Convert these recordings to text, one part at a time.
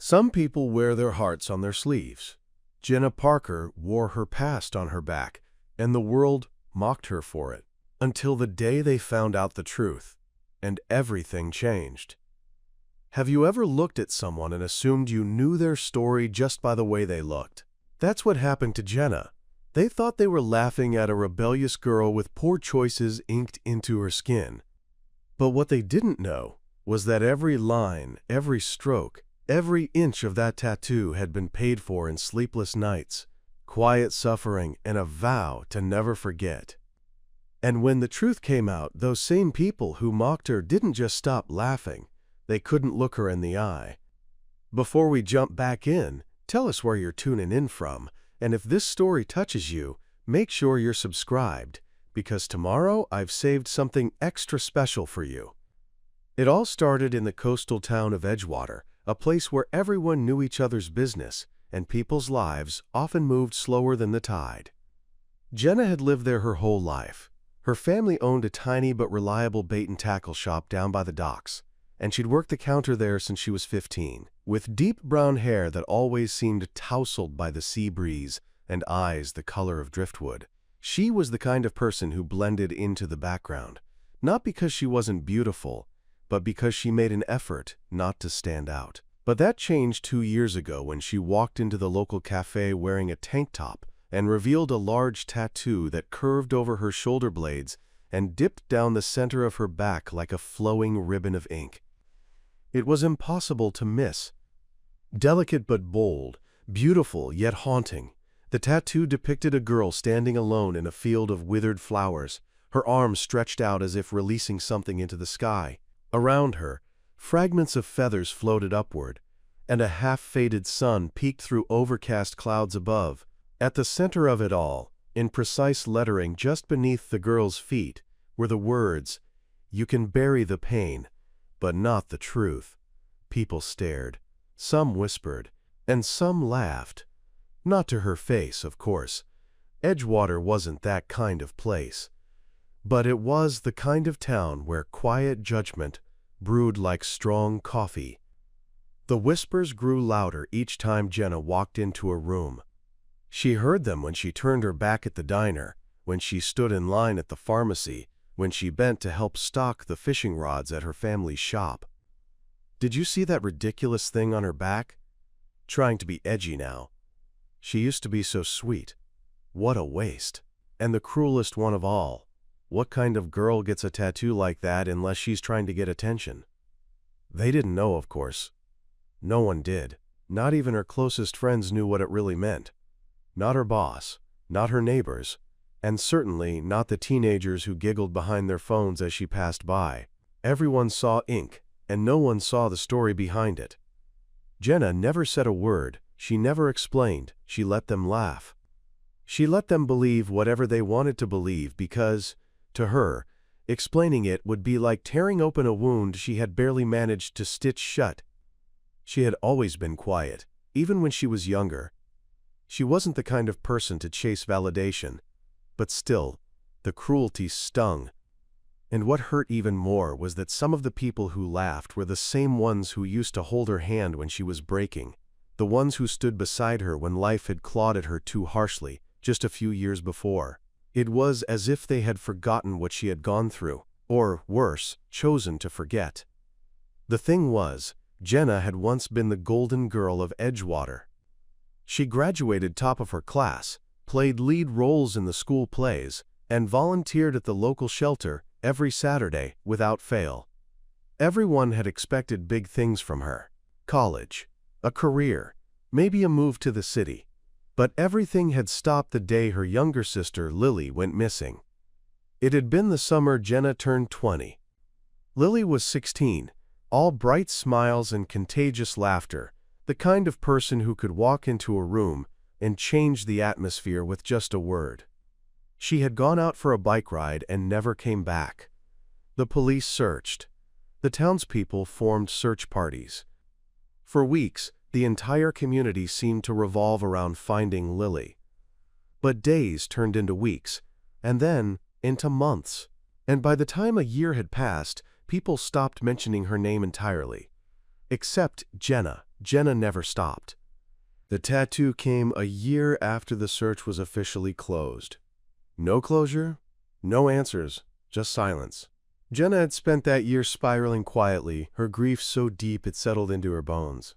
Some people wear their hearts on their sleeves. Jenna Parker wore her past on her back, and the world mocked her for it, until the day they found out the truth, and everything changed. Have you ever looked at someone and assumed you knew their story just by the way they looked? That's what happened to Jenna. They thought they were laughing at a rebellious girl with poor choices inked into her skin. But what they didn't know was that every line, every stroke, every inch of that tattoo had been paid for in sleepless nights, quiet suffering, and a vow to never forget. And when the truth came out, those same people who mocked her didn't just stop laughing. They couldn't look her in the eye. Before we jump back in, tell us where you're tuning in from, and if this story touches you, make sure you're subscribed, because tomorrow I've saved something extra special for you. It all started in the coastal town of Edgewater, a place where everyone knew each other's business, and people's lives often moved slower than the tide. Jenna had lived there her whole life. Her family owned a tiny but reliable bait-and-tackle shop down by the docks, and she'd worked the counter there since she was 15. With deep brown hair that always seemed tousled by the sea breeze and eyes the color of driftwood, she was the kind of person who blended into the background, not because she wasn't beautiful, but because she made an effort not to stand out. But that changed 2 years ago when she walked into the local cafe wearing a tank top and revealed a large tattoo that curved over her shoulder blades and dipped down the center of her back like a flowing ribbon of ink. It was impossible to miss. Delicate but bold, beautiful yet haunting, the tattoo depicted a girl standing alone in a field of withered flowers, her arms stretched out as if releasing something into the sky. Around her, fragments of feathers floated upward, and a half-faded sun peeked through overcast clouds above. At the center of it all, in precise lettering just beneath the girl's feet, were the words, "You can bury the pain, but not the truth." People stared. Some whispered, and some laughed. Not to her face, of course. Edgewater wasn't that kind of place. But it was the kind of town where quiet judgment brewed like strong coffee. The whispers grew louder each time Jenna walked into a room. She heard them when she turned her back at the diner, when she stood in line at the pharmacy, when she bent to help stock the fishing rods at her family's shop. Did you see that ridiculous thing on her back? Trying to be edgy now. She used to be so sweet. What a waste. And the cruelest one of all. What kind of girl gets a tattoo like that unless she's trying to get attention? They didn't know, of course. No one did. Not even her closest friends knew what it really meant. Not her boss, not her neighbors, and certainly not the teenagers who giggled behind their phones as she passed by. Everyone saw ink, and no one saw the story behind it. Jenna never said a word. She never explained. She let them laugh. She let them believe whatever they wanted to believe because, to her, explaining it would be like tearing open a wound she had barely managed to stitch shut. She had always been quiet, even when she was younger. She wasn't the kind of person to chase validation, but still, the cruelty stung. And what hurt even more was that some of the people who laughed were the same ones who used to hold her hand when she was breaking, the ones who stood beside her when life had clawed at her too harshly just a few years before. It was as if they had forgotten what she had gone through, or, worse, chosen to forget. The thing was, Jenna had once been the golden girl of Edgewater. She graduated top of her class, played lead roles in the school plays, and volunteered at the local shelter every Saturday without fail. Everyone had expected big things from her. College, a career, maybe a move to the city. But everything had stopped the day her younger sister, Lily, went missing. It had been the summer Jenna turned 20. Lily was 16, all bright smiles and contagious laughter, the kind of person who could walk into a room and change the atmosphere with just a word. She had gone out for a bike ride and never came back. The police searched. The townspeople formed search parties. For weeks, the entire community seemed to revolve around finding Lily. But days turned into weeks, and then into months. And by the time a year had passed, people stopped mentioning her name entirely. Except Jenna. Jenna never stopped. The tattoo came a year after the search was officially closed. No closure, no answers, just silence. Jenna had spent that year spiraling quietly, her grief so deep it settled into her bones.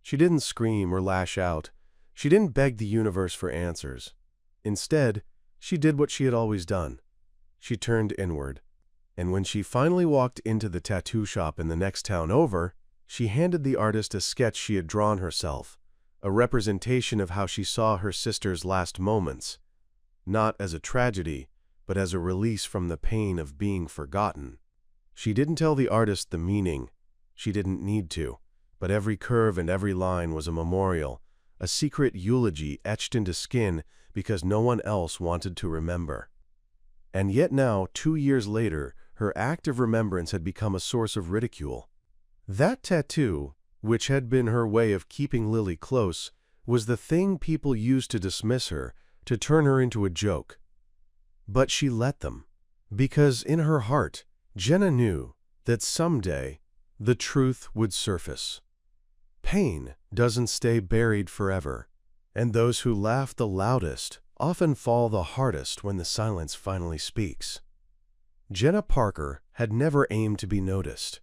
She didn't scream or lash out. She didn't beg the universe for answers. Instead, she did what she had always done. She turned inward. And when she finally walked into the tattoo shop in the next town over, she handed the artist a sketch she had drawn herself, a representation of how she saw her sister's last moments, not as a tragedy, but as a release from the pain of being forgotten. She didn't tell the artist the meaning. She didn't need to, but every curve and every line was a memorial, a secret eulogy etched into skin because no one else wanted to remember. And yet now, 2 years later, her act of remembrance had become a source of ridicule. That tattoo, which had been her way of keeping Lily close, was the thing people used to dismiss her, to turn her into a joke. But she let them, because in her heart, Jenna knew that someday the truth would surface. Pain doesn't stay buried forever, and those who laugh the loudest often fall the hardest when the silence finally speaks. Jenna Parker had never aimed to be noticed.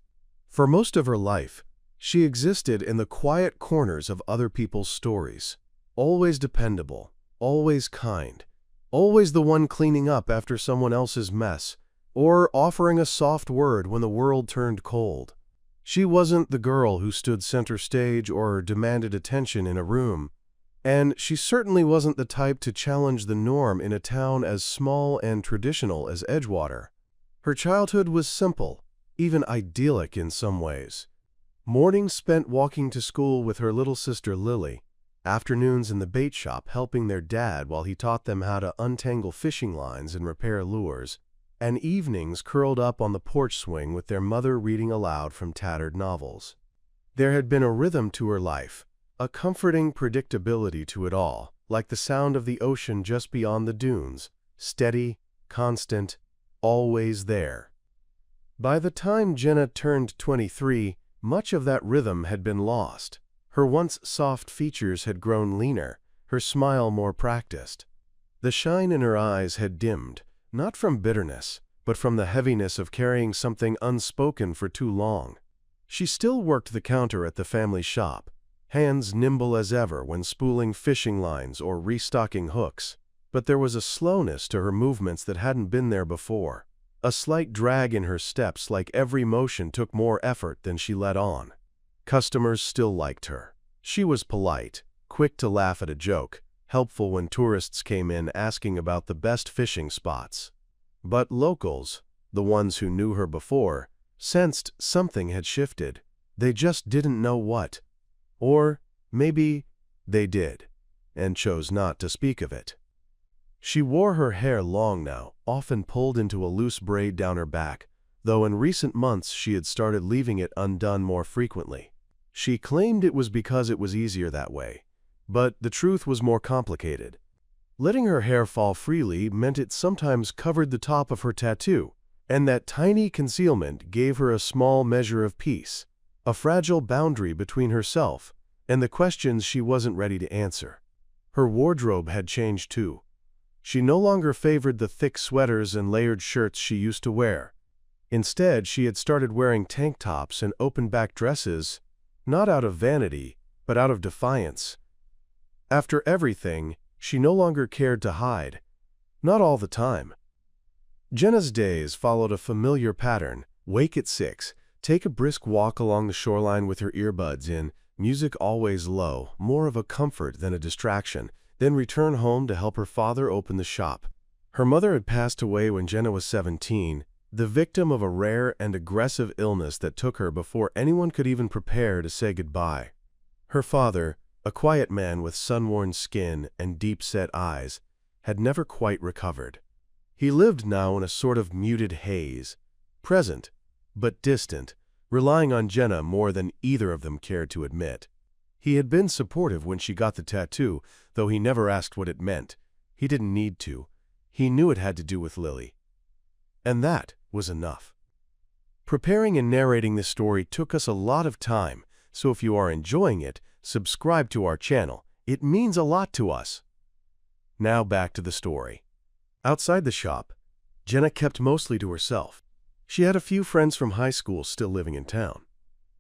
For most of her life, she existed in the quiet corners of other people's stories, always dependable, always kind, always the one cleaning up after someone else's mess, or offering a soft word when the world turned cold. She wasn't the girl who stood center stage or demanded attention in a room, and she certainly wasn't the type to challenge the norm in a town as small and traditional as Edgewater. Her childhood was simple, even idyllic in some ways. Mornings spent walking to school with her little sister Lily, afternoons in the bait shop helping their dad while he taught them how to untangle fishing lines and repair lures, and evenings curled up on the porch swing with their mother reading aloud from tattered novels. There had been a rhythm to her life, a comforting predictability to it all, like the sound of the ocean just beyond the dunes, steady, constant, always there. By the time Jenna turned 23, much of that rhythm had been lost. Her once soft features had grown leaner, her smile more practiced. The shine in her eyes had dimmed, not from bitterness, but from the heaviness of carrying something unspoken for too long. She still worked the counter at the family shop, hands nimble as ever when spooling fishing lines or restocking hooks, but there was a slowness to her movements that hadn't been there before, a slight drag in her steps like every motion took more effort than she let on. Customers still liked her. She was polite, quick to laugh at a joke, helpful when tourists came in asking about the best fishing spots. But locals, the ones who knew her before, sensed something had shifted. They just didn't know what. Or maybe they did, and chose not to speak of it. She wore her hair long now, often pulled into a loose braid down her back, though in recent months she had started leaving it undone more frequently. She claimed it was because it was easier that way, but the truth was more complicated. Letting her hair fall freely meant it sometimes covered the top of her tattoo, and that tiny concealment gave her a small measure of peace, a fragile boundary between herself and the questions she wasn't ready to answer. Her wardrobe had changed too. She no longer favored the thick sweaters and layered shirts she used to wear. Instead, she had started wearing tank tops and open-back dresses, not out of vanity, but out of defiance. After everything, she no longer cared to hide. Not all the time. Jenna's days followed a familiar pattern. Wake at 6, take a brisk walk along the shoreline with her earbuds in, music always low, more of a comfort than a distraction, then return home to help her father open the shop. Her mother had passed away when Jenna was 17, the victim of a rare and aggressive illness that took her before anyone could even prepare to say goodbye. Her father, a quiet man with sun-worn skin and deep-set eyes, had never quite recovered. He lived now in a sort of muted haze, present, but distant, relying on Jenna more than either of them cared to admit. He had been supportive when she got the tattoo, though he never asked what it meant. He didn't need to. He knew it had to do with Lily. And that was enough. Preparing and narrating this story took us a lot of time, so if you are enjoying it, subscribe to our channel. It means a lot to us. Now back to the story. Outside the shop, Jenna kept mostly to herself. She had a few friends from high school still living in town.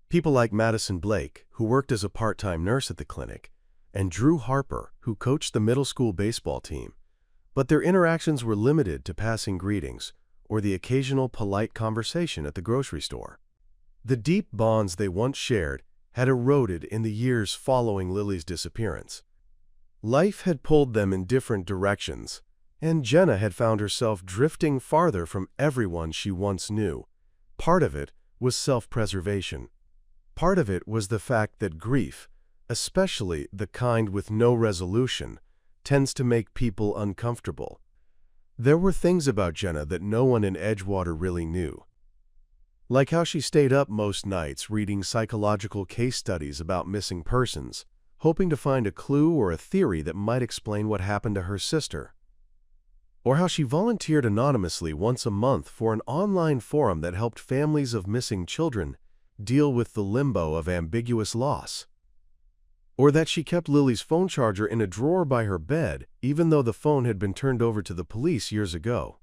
People like Madison Blake, who worked as a part-time nurse at the clinic, and Drew Harper, who coached the middle school baseball team. But their interactions were limited to passing greetings or the occasional polite conversation at the grocery store. The deep bonds they once shared had eroded in the years following Lily's disappearance. Life had pulled them in different directions, and Jenna had found herself drifting farther from everyone she once knew. Part of it was self-preservation. Part of it was the fact that grief, especially the kind with no resolution, tends to make people uncomfortable. There were things about Jenna that no one in Edgewater really knew. Like how she stayed up most nights reading psychological case studies about missing persons, hoping to find a clue or a theory that might explain what happened to her sister. Or how she volunteered anonymously once a month for an online forum that helped families of missing children deal with the limbo of ambiguous loss. Or that she kept Lily's phone charger in a drawer by her bed, even though the phone had been turned over to the police years ago.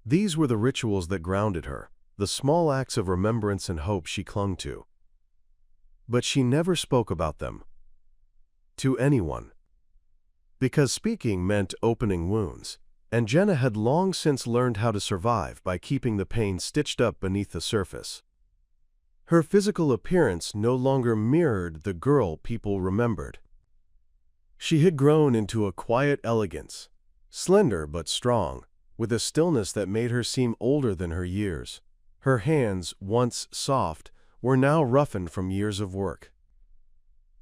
These were the rituals that grounded her, the small acts of remembrance and hope she clung to. But she never spoke about them to anyone. Because speaking meant opening wounds, and Jenna had long since learned how to survive by keeping the pain stitched up beneath the surface. Her physical appearance no longer mirrored the girl people remembered. She had grown into a quiet elegance, slender but strong, with a stillness that made her seem older than her years. Her hands, once soft, were now roughened from years of work.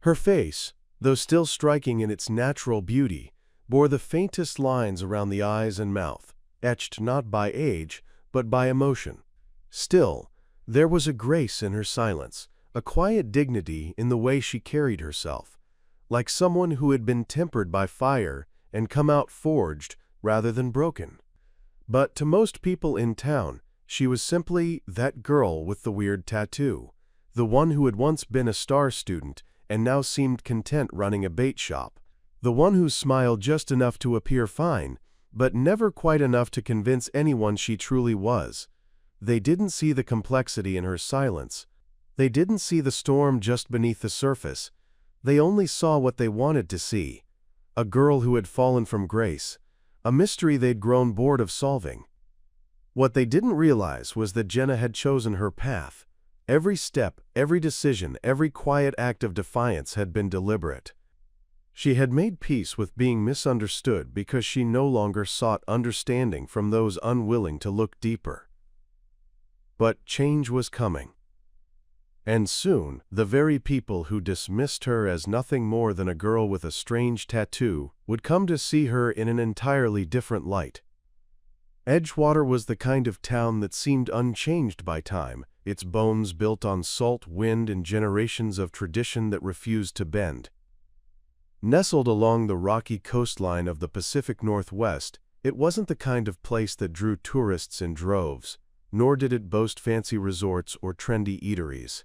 Her face, though still striking in its natural beauty, bore the faintest lines around the eyes and mouth, etched not by age, but by emotion. Still, there was a grace in her silence, a quiet dignity in the way she carried herself, like someone who had been tempered by fire and come out forged rather than broken. But to most people in town, she was simply that girl with the weird tattoo, the one who had once been a star student and now seemed content running a bait shop, the one who smiled just enough to appear fine, but never quite enough to convince anyone she truly was. They didn't see the complexity in her silence. They didn't see the storm just beneath the surface. They only saw what they wanted to see, a girl who had fallen from grace, a mystery they'd grown bored of solving. What they didn't realize was that Jenna had chosen her path. Every step, every decision, every quiet act of defiance had been deliberate. She had made peace with being misunderstood because she no longer sought understanding from those unwilling to look deeper. But change was coming. And soon, the very people who dismissed her as nothing more than a girl with a strange tattoo would come to see her in an entirely different light. Edgewater was the kind of town that seemed unchanged by time, its bones built on salt, wind, and generations of tradition that refused to bend. Nestled along the rocky coastline of the Pacific Northwest, it wasn't the kind of place that drew tourists in droves, nor did it boast fancy resorts or trendy eateries.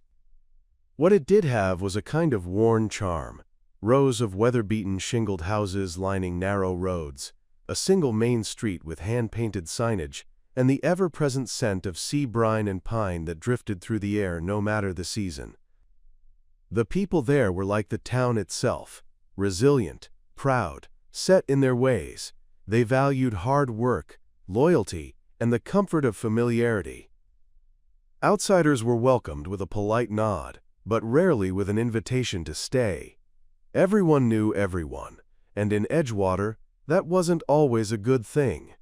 What it did have was a kind of worn charm, rows of weather-beaten shingled houses lining narrow roads, a single main street with hand-painted signage, and the ever-present scent of sea brine and pine that drifted through the air no matter the season. The people there were like the town itself, resilient, proud, set in their ways. They valued hard work, loyalty, and the comfort of familiarity. Outsiders were welcomed with a polite nod, but rarely with an invitation to stay. Everyone knew everyone, and in Edgewater, that wasn't always a good thing.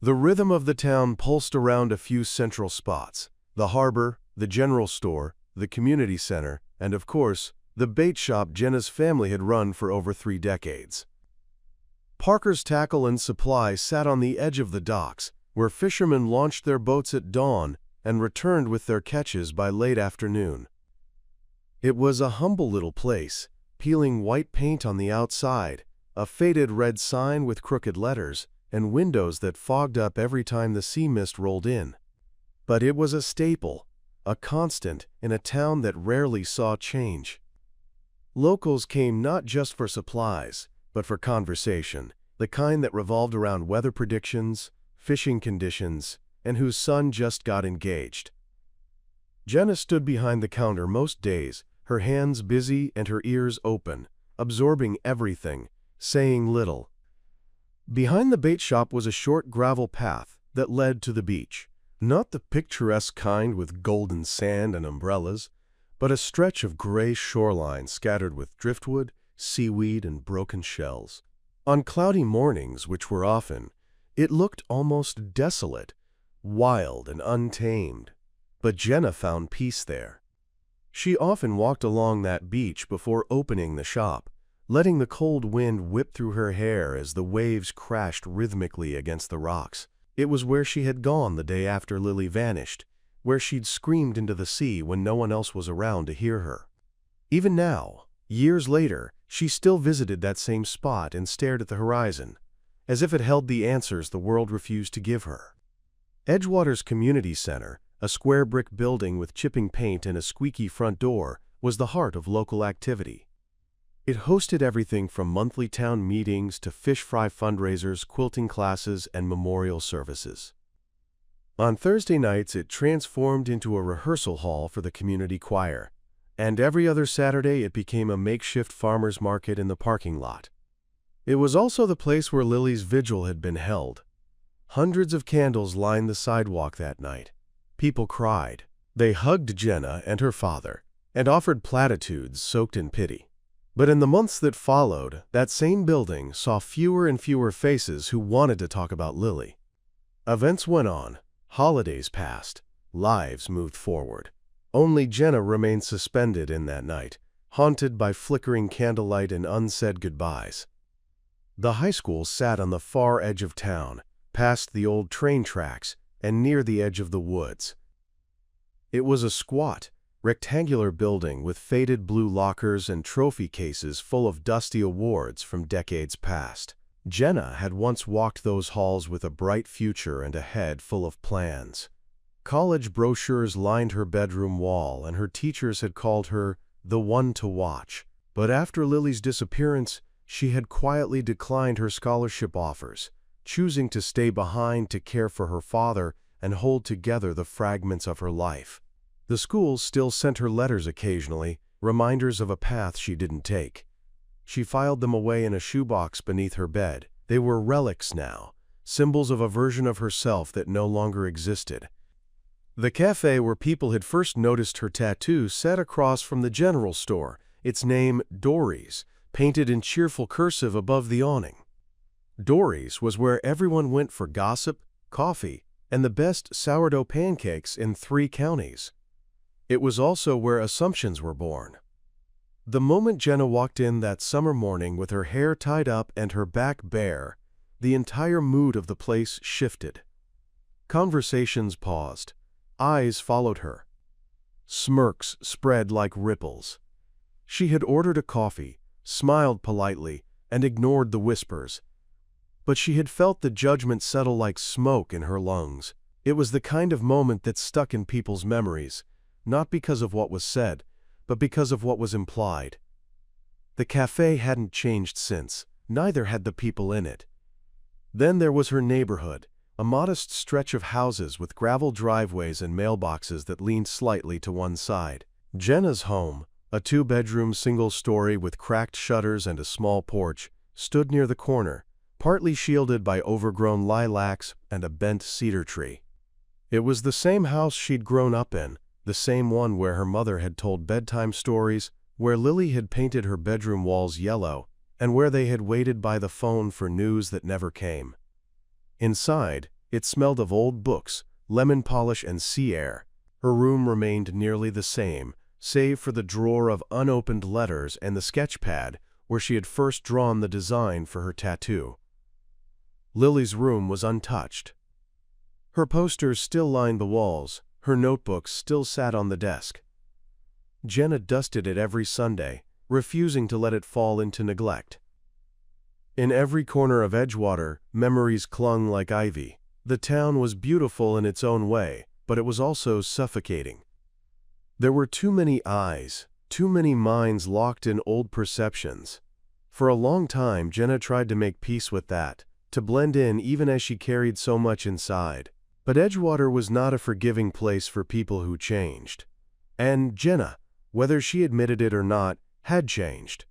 The rhythm of the town pulsed around a few central spots: the harbor, the general store, the community center, and of course, the bait shop Jenna's family had run for over 3 decades. Parker's Tackle and Supply sat on the edge of the docks, where fishermen launched their boats at dawn and returned with their catches by late afternoon. It was a humble little place, peeling white paint on the outside, a faded red sign with crooked letters, and windows that fogged up every time the sea mist rolled in. But it was a staple, a constant in a town that rarely saw change. Locals came not just for supplies, but for conversation, the kind that revolved around weather predictions, fishing conditions, and whose son just got engaged. Jenna stood behind the counter most days, her hands busy and her ears open, absorbing everything, saying little. Behind the bait shop was a short gravel path that led to the beach, not the picturesque kind with golden sand and umbrellas, but a stretch of gray shoreline scattered with driftwood, seaweed, and broken shells. On cloudy mornings, which were often, it looked almost desolate, wild and untamed. But Jenna found peace there. She often walked along that beach before opening the shop, letting the cold wind whip through her hair as the waves crashed rhythmically against the rocks. It was where she had gone the day after Lily vanished, where she'd screamed into the sea when no one else was around to hear her. Even now, years later, she still visited that same spot and stared at the horizon, as if it held the answers the world refused to give her. Edgewater's Community Center, a square brick building with chipping paint and a squeaky front door, was the heart of local activity. It hosted everything from monthly town meetings to fish fry fundraisers, quilting classes, and memorial services. On Thursday nights, it transformed into a rehearsal hall for the community choir, and every other Saturday it became a makeshift farmers market in the parking lot. It was also the place where Lily's vigil had been held. Hundreds of candles lined the sidewalk that night. People cried. They hugged Jenna and her father, and offered platitudes soaked in pity. But in the months that followed, that same building saw fewer and fewer faces who wanted to talk about Lily. Events went on, holidays passed, lives moved forward. Only Jenna remained suspended in that night, haunted by flickering candlelight and unsaid goodbyes. The high school sat on the far edge of town, past the old train tracks and near the edge of the woods. It was a squat, rectangular building with faded blue lockers and trophy cases full of dusty awards from decades past. Jenna had once walked those halls with a bright future and a head full of plans. College brochures lined her bedroom wall, and her teachers had called her the one to watch. But after Lily's disappearance, she had quietly declined her scholarship offers, choosing to stay behind to care for her father and hold together the fragments of her life. The school still sent her letters occasionally, reminders of a path she didn't take. She filed them away in a shoebox beneath her bed. They were relics now, symbols of a version of herself that no longer existed. The cafe where people had first noticed her tattoo sat across from the general store, its name Dory's, painted in cheerful cursive above the awning. Dory's was where everyone went for gossip, coffee, and the best sourdough pancakes in 3 counties. It was also where assumptions were born. The moment Jenna walked in that summer morning with her hair tied up and her back bare, the entire mood of the place shifted. Conversations paused. Eyes followed her. Smirks spread like ripples. She had ordered a coffee, smiled politely, and ignored the whispers. But she had felt the judgment settle like smoke in her lungs. It was the kind of moment that stuck in people's memories, not because of what was said, but because of what was implied. The cafe hadn't changed since, neither had the people in it. Then there was her neighborhood, a modest stretch of houses with gravel driveways and mailboxes that leaned slightly to one side. Jenna's home, a 2-bedroom single-story with cracked shutters and a small porch, stood near the corner, partly shielded by overgrown lilacs and a bent cedar tree. It was the same house she'd grown up in, the same one where her mother had told bedtime stories, where Lily had painted her bedroom walls yellow, and where they had waited by the phone for news that never came. Inside, it smelled of old books, lemon polish, and sea air. Her room remained nearly the same, save for the drawer of unopened letters and the sketch pad where she had first drawn the design for her tattoo. Lily's room was untouched. Her posters still lined the walls, her notebooks still sat on the desk. Jenna dusted it every Sunday, refusing to let it fall into neglect. In every corner of Edgewater, memories clung like ivy. The town was beautiful in its own way, but it was also suffocating. There were too many eyes, too many minds locked in old perceptions. For a long time, Jenna tried to make peace with that, to blend in even as she carried so much inside. But Edgewater was not a forgiving place for people who changed. And Jenna, whether she admitted it or not, had changed.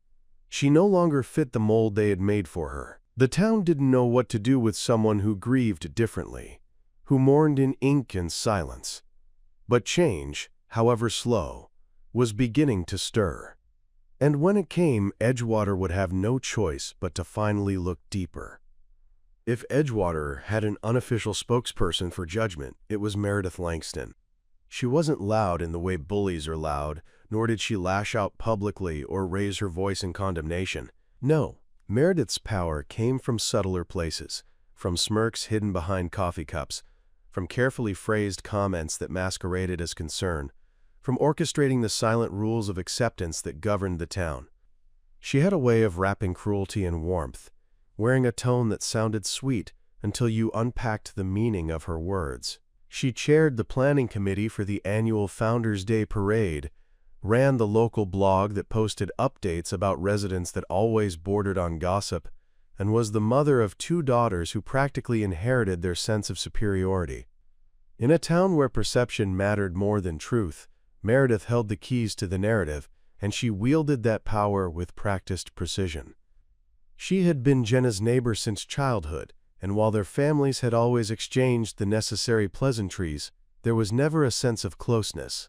She no longer fit the mold they had made for her. The town didn't know what to do with someone who grieved differently, who mourned in ink and silence. But change, however slow, was beginning to stir. And when it came, Edgewater would have no choice but to finally look deeper. If Edgewater had an unofficial spokesperson for judgment, it was Meredith Langston. She wasn't loud in the way bullies are loud, nor did she lash out publicly or raise her voice in condemnation. No, Meredith's power came from subtler places, from smirks hidden behind coffee cups, from carefully phrased comments that masqueraded as concern, from orchestrating the silent rules of acceptance that governed the town. She had a way of wrapping cruelty in warmth, wearing a tone that sounded sweet until you unpacked the meaning of her words. She chaired the planning committee for the annual Founders' Day parade, ran the local blog that posted updates about residents that always bordered on gossip, and was the mother of 2 daughters who practically inherited their sense of superiority. In a town where perception mattered more than truth, Meredith held the keys to the narrative, and she wielded that power with practiced precision. She had been Jenna's neighbor since childhood, and while their families had always exchanged the necessary pleasantries, there was never a sense of closeness.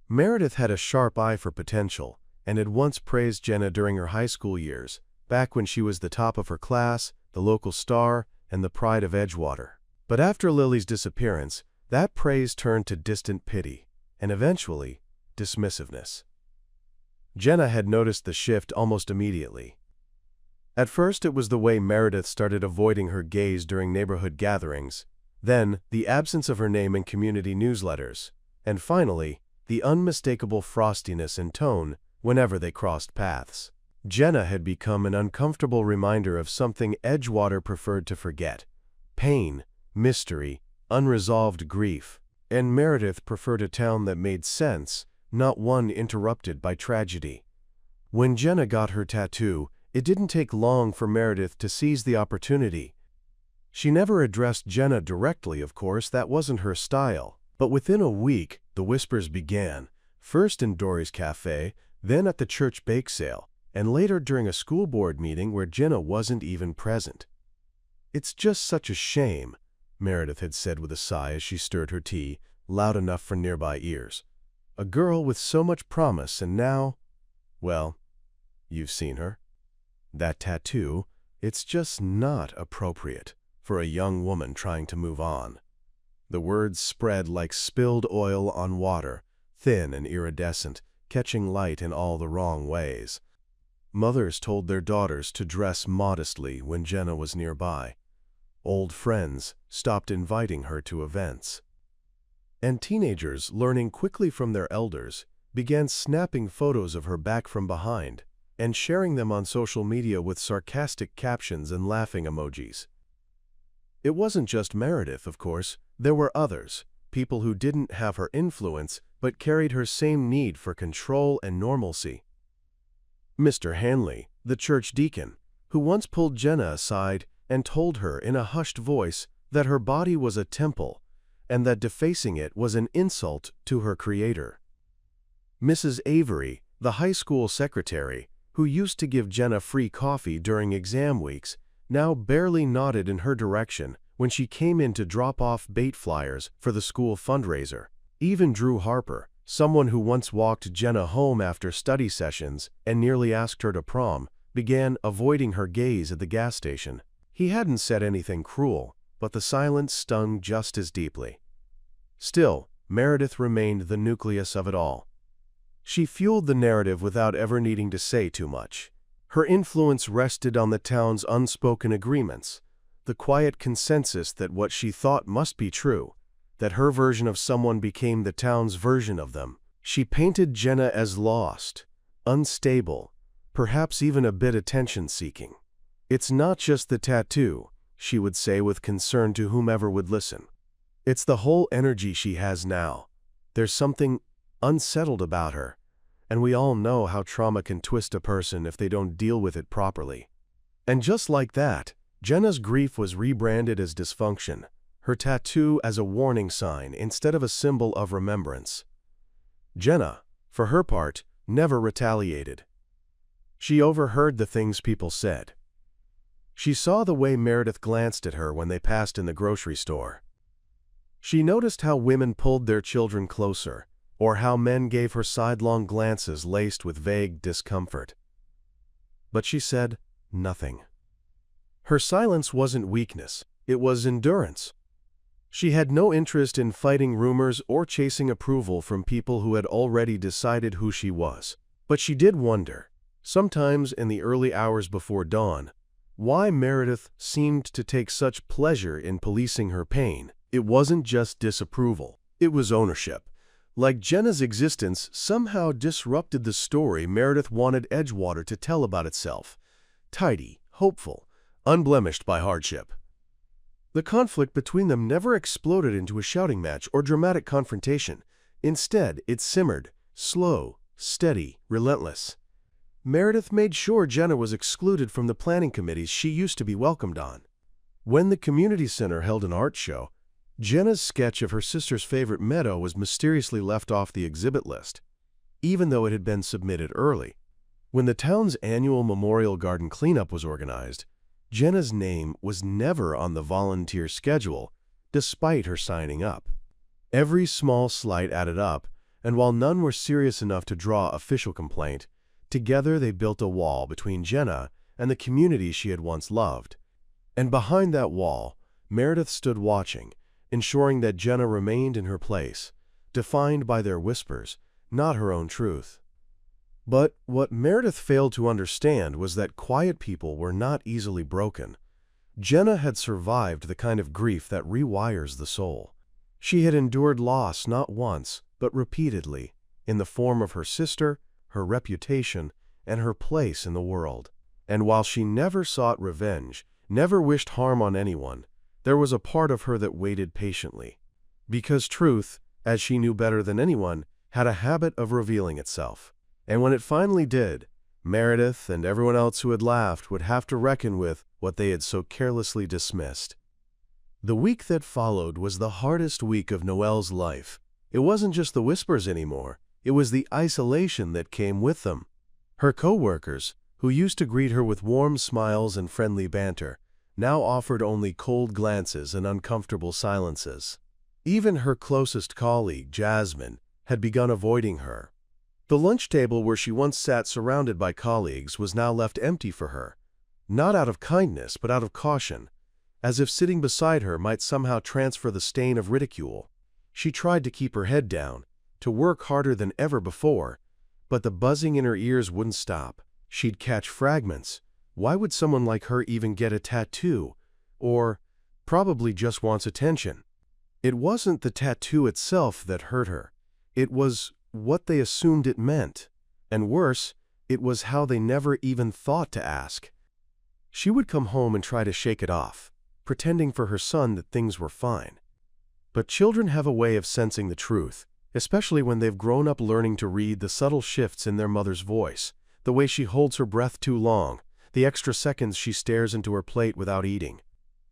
Meredith had a sharp eye for potential, and had once praised Jenna during her high school years, back when she was the top of her class, the local star, and the pride of Edgewater. But after Lily's disappearance, that praise turned to distant pity, and eventually, dismissiveness. Jenna had noticed the shift almost immediately. At first, it was the way Meredith started avoiding her gaze during neighborhood gatherings, then the absence of her name in community newsletters, and finally, the unmistakable frostiness in tone whenever they crossed paths. Jenna had become an uncomfortable reminder of something Edgewater preferred to forget: pain, mystery, unresolved grief. And Meredith preferred a town that made sense, not one interrupted by tragedy. When Jenna got her tattoo, it didn't take long for Meredith to seize the opportunity. She never addressed Jenna directly, of course, that wasn't her style. But within a week, the whispers began, first in Dory's cafe, then at the church bake sale, and later during a school board meeting where Jenna wasn't even present. "It's just such a shame," Meredith had said with a sigh as she stirred her tea, loud enough for nearby ears. "A girl with so much promise, and now, well, you've seen her. That tattoo, it's just not appropriate for a young woman trying to move on." The words spread like spilled oil on water, thin and iridescent, catching light in all the wrong ways. Mothers told their daughters to dress modestly when Jenna was nearby. Old friends stopped inviting her to events. And teenagers, learning quickly from their elders, began snapping photos of her back from behind and sharing them on social media with sarcastic captions and laughing emojis. It wasn't just Meredith, of course. There were others, people who didn't have her influence but carried her same need for control and normalcy. Mr. Hanley, the church deacon, who once pulled Jenna aside and told her in a hushed voice that her body was a temple and that defacing it was an insult to her creator. Mrs. Avery, the high school secretary, who used to give Jenna free coffee during exam weeks, now barely nodded in her direction when she came in to drop off bait flyers for the school fundraiser. Even Drew Harper, someone who once walked Jenna home after study sessions and nearly asked her to prom, began avoiding her gaze at the gas station. He hadn't said anything cruel, but the silence stung just as deeply. Still, Meredith remained the nucleus of it all. She fueled the narrative without ever needing to say too much. Her influence rested on the town's unspoken agreements, the quiet consensus that what she thought must be true, that her version of someone became the town's version of them. She painted Jenna as lost, unstable, perhaps even a bit attention-seeking. "It's not just the tattoo," she would say with concern to whomever would listen. "It's the whole energy she has now. There's something unsettled about her, and we all know how trauma can twist a person if they don't deal with it properly. And just like that, Jenna's grief was rebranded as dysfunction, her tattoo as a warning sign instead of a symbol of remembrance. Jenna, for her part, never retaliated. She overheard the things people said. She saw the way Meredith glanced at her when they passed in the grocery store. She noticed how women pulled their children closer, or how men gave her sidelong glances laced with vague discomfort. But she said nothing. Her silence wasn't weakness, it was endurance. She had no interest in fighting rumors or chasing approval from people who had already decided who she was. But she did wonder, sometimes in the early hours before dawn, why Meredith seemed to take such pleasure in policing her pain. It wasn't just disapproval, it was ownership. Like Jenna's existence somehow disrupted the story Meredith wanted Edgewater to tell about itself. Tidy, hopeful, unblemished by hardship. The conflict between them never exploded into a shouting match or dramatic confrontation. Instead, it simmered, slow, steady, relentless. Meredith made sure Jenna was excluded from the planning committees she used to be welcomed on. When the community center held an art show, Jenna's sketch of her sister's favorite meadow was mysteriously left off the exhibit list, even though it had been submitted early. When the town's annual Memorial Garden cleanup was organized, Jenna's name was never on the volunteer schedule, despite her signing up. Every small slight added up, and while none were serious enough to draw official complaint, together they built a wall between Jenna and the community she had once loved. And behind that wall, Meredith stood watching, ensuring that Jenna remained in her place, defined by their whispers, not her own truth. But what Meredith failed to understand was that quiet people were not easily broken. Jenna had survived the kind of grief that rewires the soul. She had endured loss not once, but repeatedly, in the form of her sister, her reputation, and her place in the world. And while she never sought revenge, never wished harm on anyone, there was a part of her that waited patiently. Because truth, as she knew better than anyone, had a habit of revealing itself. And when it finally did, Meredith and everyone else who had laughed would have to reckon with what they had so carelessly dismissed. The week that followed was the hardest week of Noelle's life. It wasn't just the whispers anymore, it was the isolation that came with them. Her co-workers, who used to greet her with warm smiles and friendly banter, now offered only cold glances and uncomfortable silences. Even her closest colleague, Jasmine, had begun avoiding her. The lunch table where she once sat surrounded by colleagues was now left empty for her, not out of kindness but out of caution, as if sitting beside her might somehow transfer the stain of ridicule. She tried to keep her head down, to work harder than ever before, but the buzzing in her ears wouldn't stop. She'd catch fragments. Why would someone like her even get a tattoo? Or probably just wants attention. It wasn't the tattoo itself that hurt her. It was what they assumed it meant. And worse, it was how they never even thought to ask. She would come home and try to shake it off, pretending for her son that things were fine. But children have a way of sensing the truth, especially when they've grown up learning to read the subtle shifts in their mother's voice, the way she holds her breath too long, the extra seconds she stares into her plate without eating.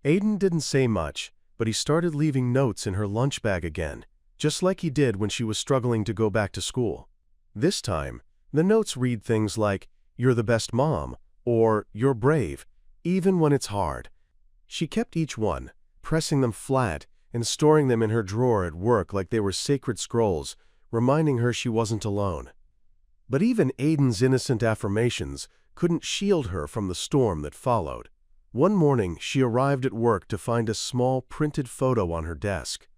Aiden didn't say much, but he started leaving notes in her lunch bag again, just like he did when she was struggling to go back to school. This time, the notes read things like, "You're the best mom," or "You're brave," even when it's hard. She kept each one, pressing them flat and storing them in her drawer at work like they were sacred scrolls, reminding her she wasn't alone. But even Aiden's innocent affirmations couldn't shield her from the storm that followed. One morning, she arrived at work to find a small printed photo on her desk.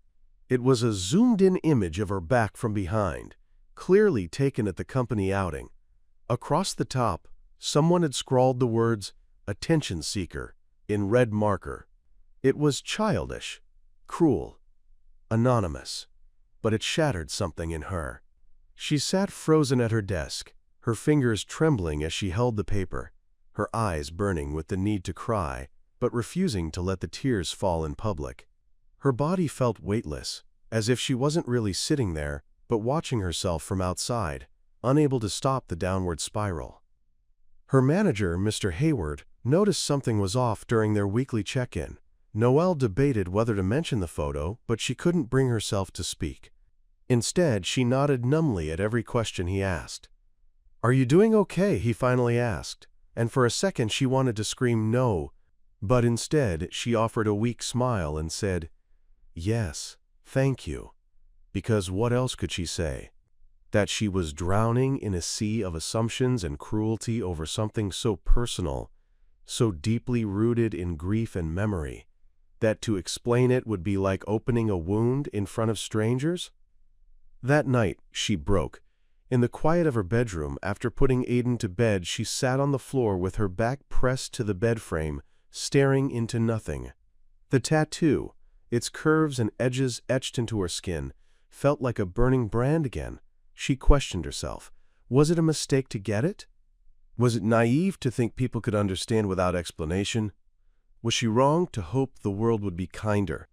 It was a zoomed-in image of her back from behind, clearly taken at the company outing. Across the top, someone had scrawled the words, "Attention Seeker," in red marker. It was childish, cruel, anonymous, but it shattered something in her. She sat frozen at her desk, her fingers trembling as she held the paper, her eyes burning with the need to cry, but refusing to let the tears fall in public. Her body felt weightless, as if she wasn't really sitting there, but watching herself from outside, unable to stop the downward spiral. Her manager, Mr. Hayward, noticed something was off during their weekly check-in. Noelle debated whether to mention the photo, but she couldn't bring herself to speak. Instead, she nodded numbly at every question he asked. "Are you doing okay?" he finally asked, and for a second she wanted to scream no, but instead she offered a weak smile and said, "Yes, thank you," because what else could she say? That she was drowning in a sea of assumptions and cruelty over something so personal, so deeply rooted in grief and memory, that to explain it would be like opening a wound in front of strangers? That night, she broke. In the quiet of her bedroom, after putting Aiden to bed, she sat on the floor with her back pressed to the bed frame, staring into nothing. The tattoo, its curves and edges etched into her skin, felt like a burning brand again. She questioned herself. Was it a mistake to get it? Was it naive to think people could understand without explanation? Was she wrong to hope the world would be kinder?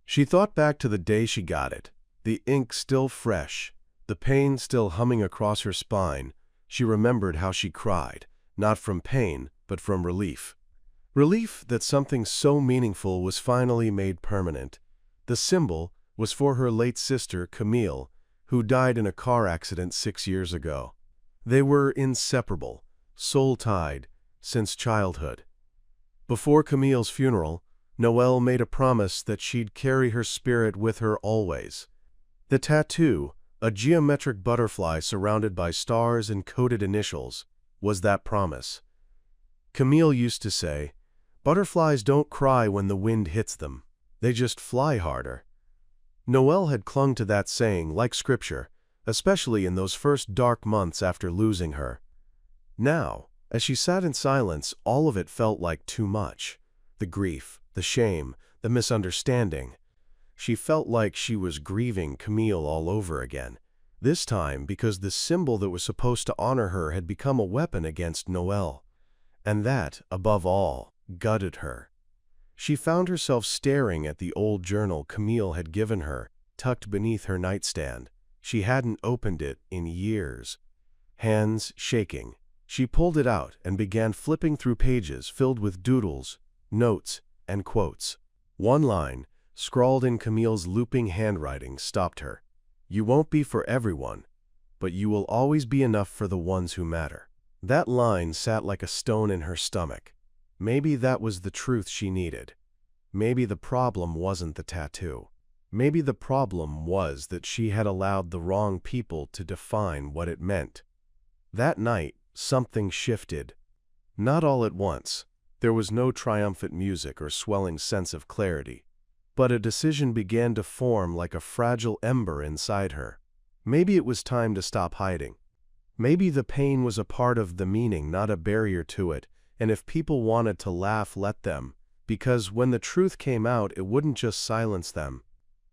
She thought back to the day she got it, the ink still fresh, the pain still humming across her spine. She remembered how she cried, not from pain, but from relief. Relief that something so meaningful was finally made permanent. The symbol was for her late sister, Camille, who died in a car accident 6 years ago. They were inseparable, soul-tied, since childhood. Before Camille's funeral, Noelle made a promise that she'd carry her spirit with her always. The tattoo, a geometric butterfly surrounded by stars and coded initials, was that promise. Camille used to say, "Butterflies don't cry when the wind hits them. They just fly harder." Noelle had clung to that saying like scripture, especially in those first dark months after losing her. Now, as she sat in silence, all of it felt like too much. The grief, the shame, the misunderstanding. She felt like she was grieving Camille all over again, this time because the symbol that was supposed to honor her had become a weapon against Noelle. And that, above all, gutted her. She found herself staring at the old journal Camille had given her, tucked beneath her nightstand. She hadn't opened it in years. Hands shaking, she pulled it out and began flipping through pages filled with doodles, notes, and quotes. One line, scrawled in Camille's looping handwriting, stopped her. "You won't be for everyone, but you will always be enough for the ones who matter." That line sat like a stone in her stomach. Maybe that was the truth she needed. Maybe the problem wasn't the tattoo. Maybe the problem was that she had allowed the wrong people to define what it meant. That night, something shifted. Not all at once. There was no triumphant music or swelling sense of clarity. But a decision began to form like a fragile ember inside her. Maybe it was time to stop hiding. Maybe the pain was a part of the meaning, not a barrier to it, and if people wanted to laugh, let them, because when the truth came out, it wouldn't just silence them.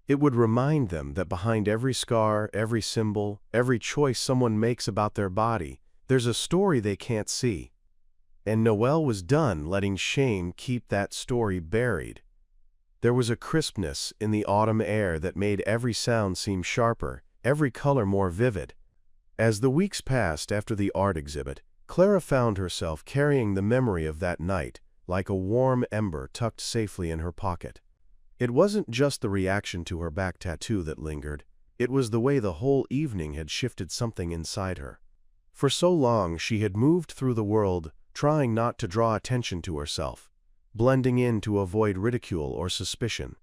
It would remind them that behind every scar, every symbol, every choice someone makes about their body, there's a story they can't see. And Noelle was done letting shame keep that story buried. There was a crispness in the autumn air that made every sound seem sharper, every color more vivid. As the weeks passed after the art exhibit, Clara found herself carrying the memory of that night, like a warm ember tucked safely in her pocket. It wasn't just the reaction to her back tattoo that lingered. It was the way the whole evening had shifted something inside her. For so long she had moved through the world, trying not to draw attention to herself, blending in to avoid ridicule or suspicion.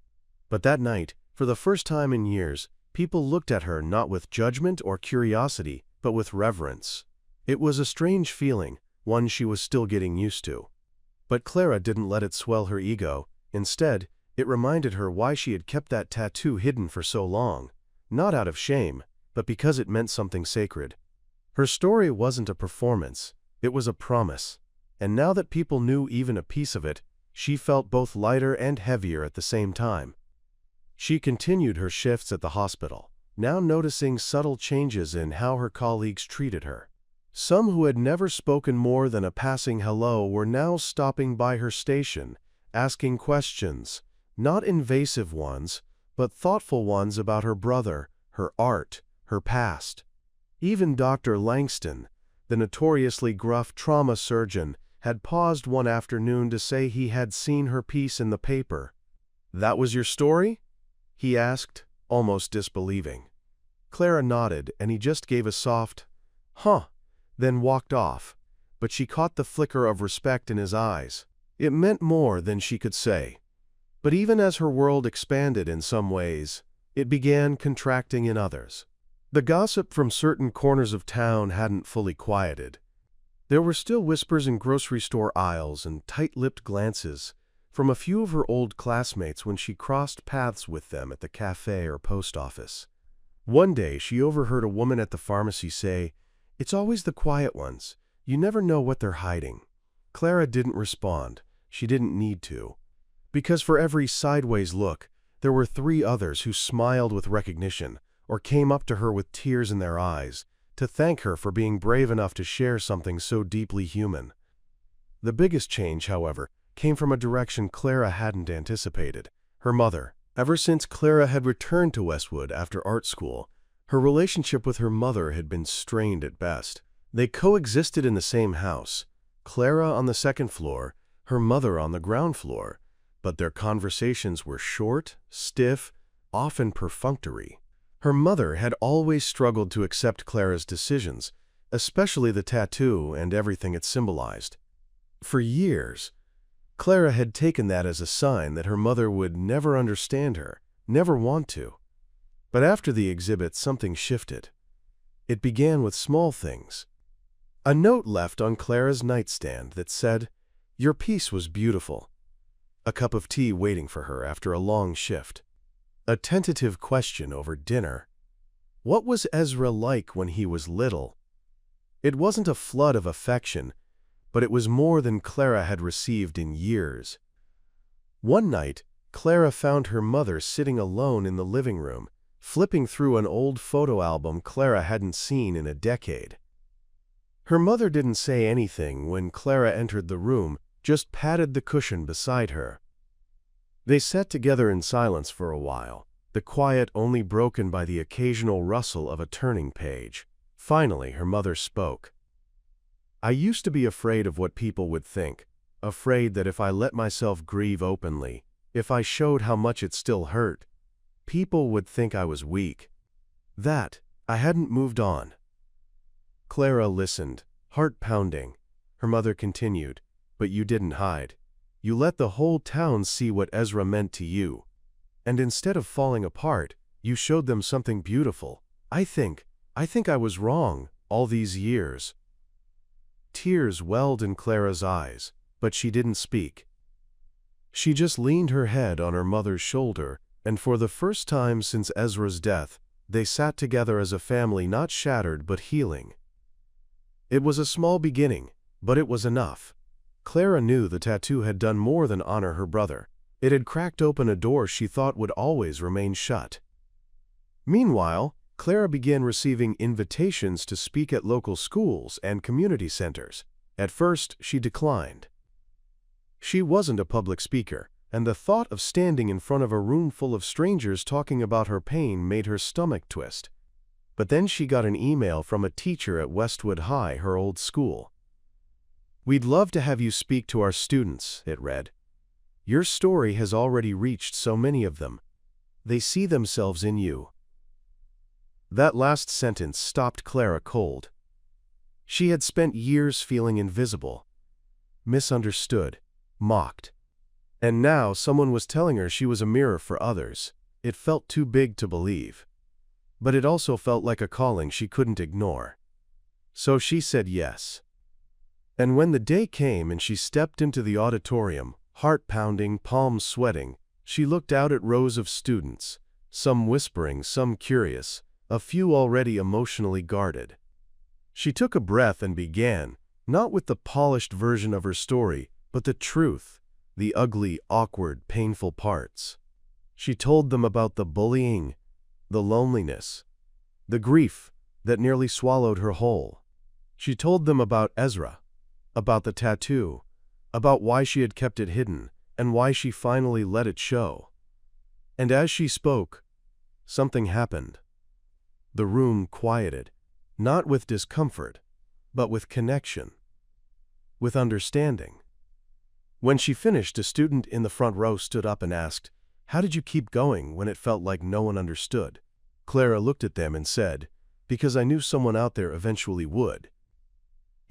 But that night, for the first time in years, people looked at her not with judgment or curiosity, but with reverence. It was a strange feeling, one she was still getting used to. But Clara didn't let it swell her ego. Instead, it reminded her why she had kept that tattoo hidden for so long, not out of shame, but because it meant something sacred. Her story wasn't a performance, it was a promise. And now that people knew even a piece of it, she felt both lighter and heavier at the same time. She continued her shifts at the hospital, now noticing subtle changes in how her colleagues treated her. Some who had never spoken more than a passing hello were now stopping by her station, asking questions, not invasive ones, but thoughtful ones about her brother, her art, her past. Even Dr. Langston, the notoriously gruff trauma surgeon, had paused one afternoon to say he had seen her piece in the paper. "That was your story?" he asked, almost disbelieving. Clara nodded, and he just gave a soft, "Huh," then walked off, but she caught the flicker of respect in his eyes. It meant more than she could say. But even as her world expanded in some ways, it began contracting in others. The gossip from certain corners of town hadn't fully quieted. There were still whispers in grocery store aisles and tight-lipped glances from a few of her old classmates when she crossed paths with them at the cafe or post office. One day she overheard a woman at the pharmacy say, "It's always the quiet ones. You never know what they're hiding." Clara didn't respond. She didn't need to. Because for every sideways look, there were 3 others who smiled with recognition or came up to her with tears in their eyes to thank her for being brave enough to share something so deeply human. The biggest change, however, came from a direction Clara hadn't anticipated. Her mother. Ever since Clara had returned to Westwood after art school, her relationship with her mother had been strained at best. They coexisted in the same house, Clara on the 2nd floor, her mother on the ground floor, but their conversations were short, stiff, often perfunctory. Her mother had always struggled to accept Clara's decisions, especially the tattoo and everything it symbolized. For years, Clara had taken that as a sign that her mother would never understand her, never want to. But after the exhibit, something shifted. It began with small things. A note left on Clara's nightstand that said, "Your piece was beautiful." A cup of tea waiting for her after a long shift. A tentative question over dinner. What was Ezra like when he was little? It wasn't a flood of affection, but it was more than Clara had received in years. One night, Clara found her mother sitting alone in the living room, flipping through an old photo album Clara hadn't seen in a decade. Her mother didn't say anything when Clara entered the room, just patted the cushion beside her. They sat together in silence for a while, the quiet only broken by the occasional rustle of a turning page. Finally, her mother spoke. "I used to be afraid of what people would think, afraid that if I let myself grieve openly, if I showed how much it still hurt, people would think I was weak. That I hadn't moved on." Clara listened, heart pounding. Her mother continued, "But you didn't hide. You let the whole town see what Ezra meant to you. And instead of falling apart, you showed them something beautiful. I think I was wrong all these years." Tears welled in Clara's eyes, but she didn't speak. She just leaned her head on her mother's shoulder, and for the first time since Ezra's death, they sat together as a family, not shattered but healing. It was a small beginning, but it was enough. Clara knew the tattoo had done more than honor her brother. It had cracked open a door she thought would always remain shut. Meanwhile, Clara began receiving invitations to speak at local schools and community centers. At first, she declined. She wasn't a public speaker, and the thought of standing in front of a room full of strangers talking about her pain made her stomach twist. But then she got an email from a teacher at Westwood High, her old school. "We'd love to have you speak to our students," it read. "Your story has already reached so many of them. They see themselves in you." That last sentence stopped Clara cold. She had spent years feeling invisible, misunderstood, mocked. And now someone was telling her she was a mirror for others. It felt too big to believe. But it also felt like a calling she couldn't ignore. So she said yes. And when the day came and she stepped into the auditorium, heart pounding, palms sweating, she looked out at rows of students, some whispering, some curious, a few already emotionally guarded. She took a breath and began, not with the polished version of her story, but the truth, the ugly, awkward, painful parts. She told them about the bullying, the loneliness, the grief that nearly swallowed her whole. She told them about Ezra, about the tattoo, about why she had kept it hidden, and why she finally let it show. And as she spoke, something happened. The room quieted, not with discomfort, but with connection, with understanding. When she finished, a student in the front row stood up and asked, "How did you keep going when it felt like no one understood?" Clara looked at them and said, "Because I knew someone out there eventually would."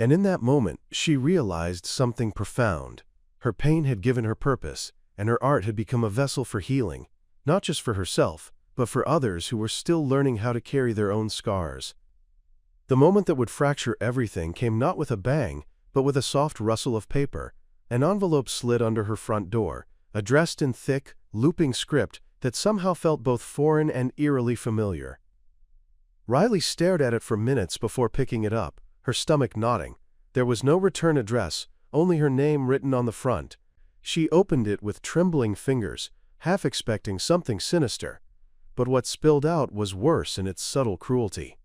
And in that moment, she realized something profound. Her pain had given her purpose, and her art had become a vessel for healing, not just for herself, but for others who were still learning how to carry their own scars. The moment that would fracture everything came not with a bang, but with a soft rustle of paper. An envelope slid under her front door, addressed in thick, looping script that somehow felt both foreign and eerily familiar. Riley stared at it for minutes before picking it up, her stomach knotting. There was no return address, only her name written on the front. She opened it with trembling fingers, half expecting something sinister. But what spilled out was worse in its subtle cruelty.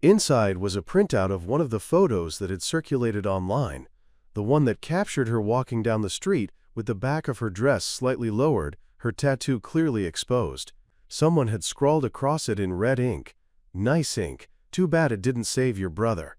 Inside was a printout of one of the photos that had circulated online, the one that captured her walking down the street with the back of her dress slightly lowered, her tattoo clearly exposed. Someone had scrawled across it in red ink, "Nice ink, too bad it didn't save your brother."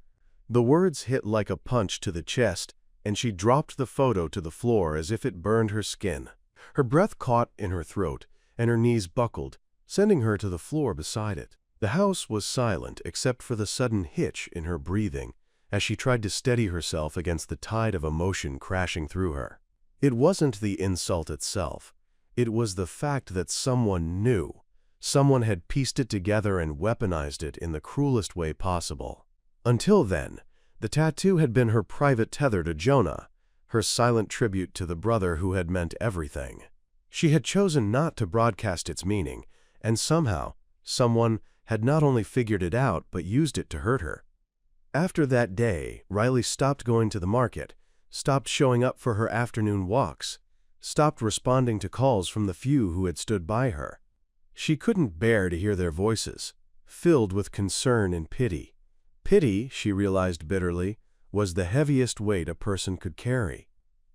The words hit like a punch to the chest, and she dropped the photo to the floor as if it burned her skin. Her breath caught in her throat, and her knees buckled, sending her to the floor beside it. The house was silent except for the sudden hitch in her breathing as she tried to steady herself against the tide of emotion crashing through her. It wasn't the insult itself. It was the fact that someone knew. Someone had pieced it together and weaponized it in the cruelest way possible. Until then, the tattoo had been her private tether to Jonah, her silent tribute to the brother who had meant everything. She had chosen not to broadcast its meaning, and somehow, someone had not only figured it out but used it to hurt her. After that day, Riley stopped going to the market, stopped showing up for her afternoon walks, stopped responding to calls from the few who had stood by her. She couldn't bear to hear their voices, filled with concern and pity. Pity, she realized bitterly, was the heaviest weight a person could carry.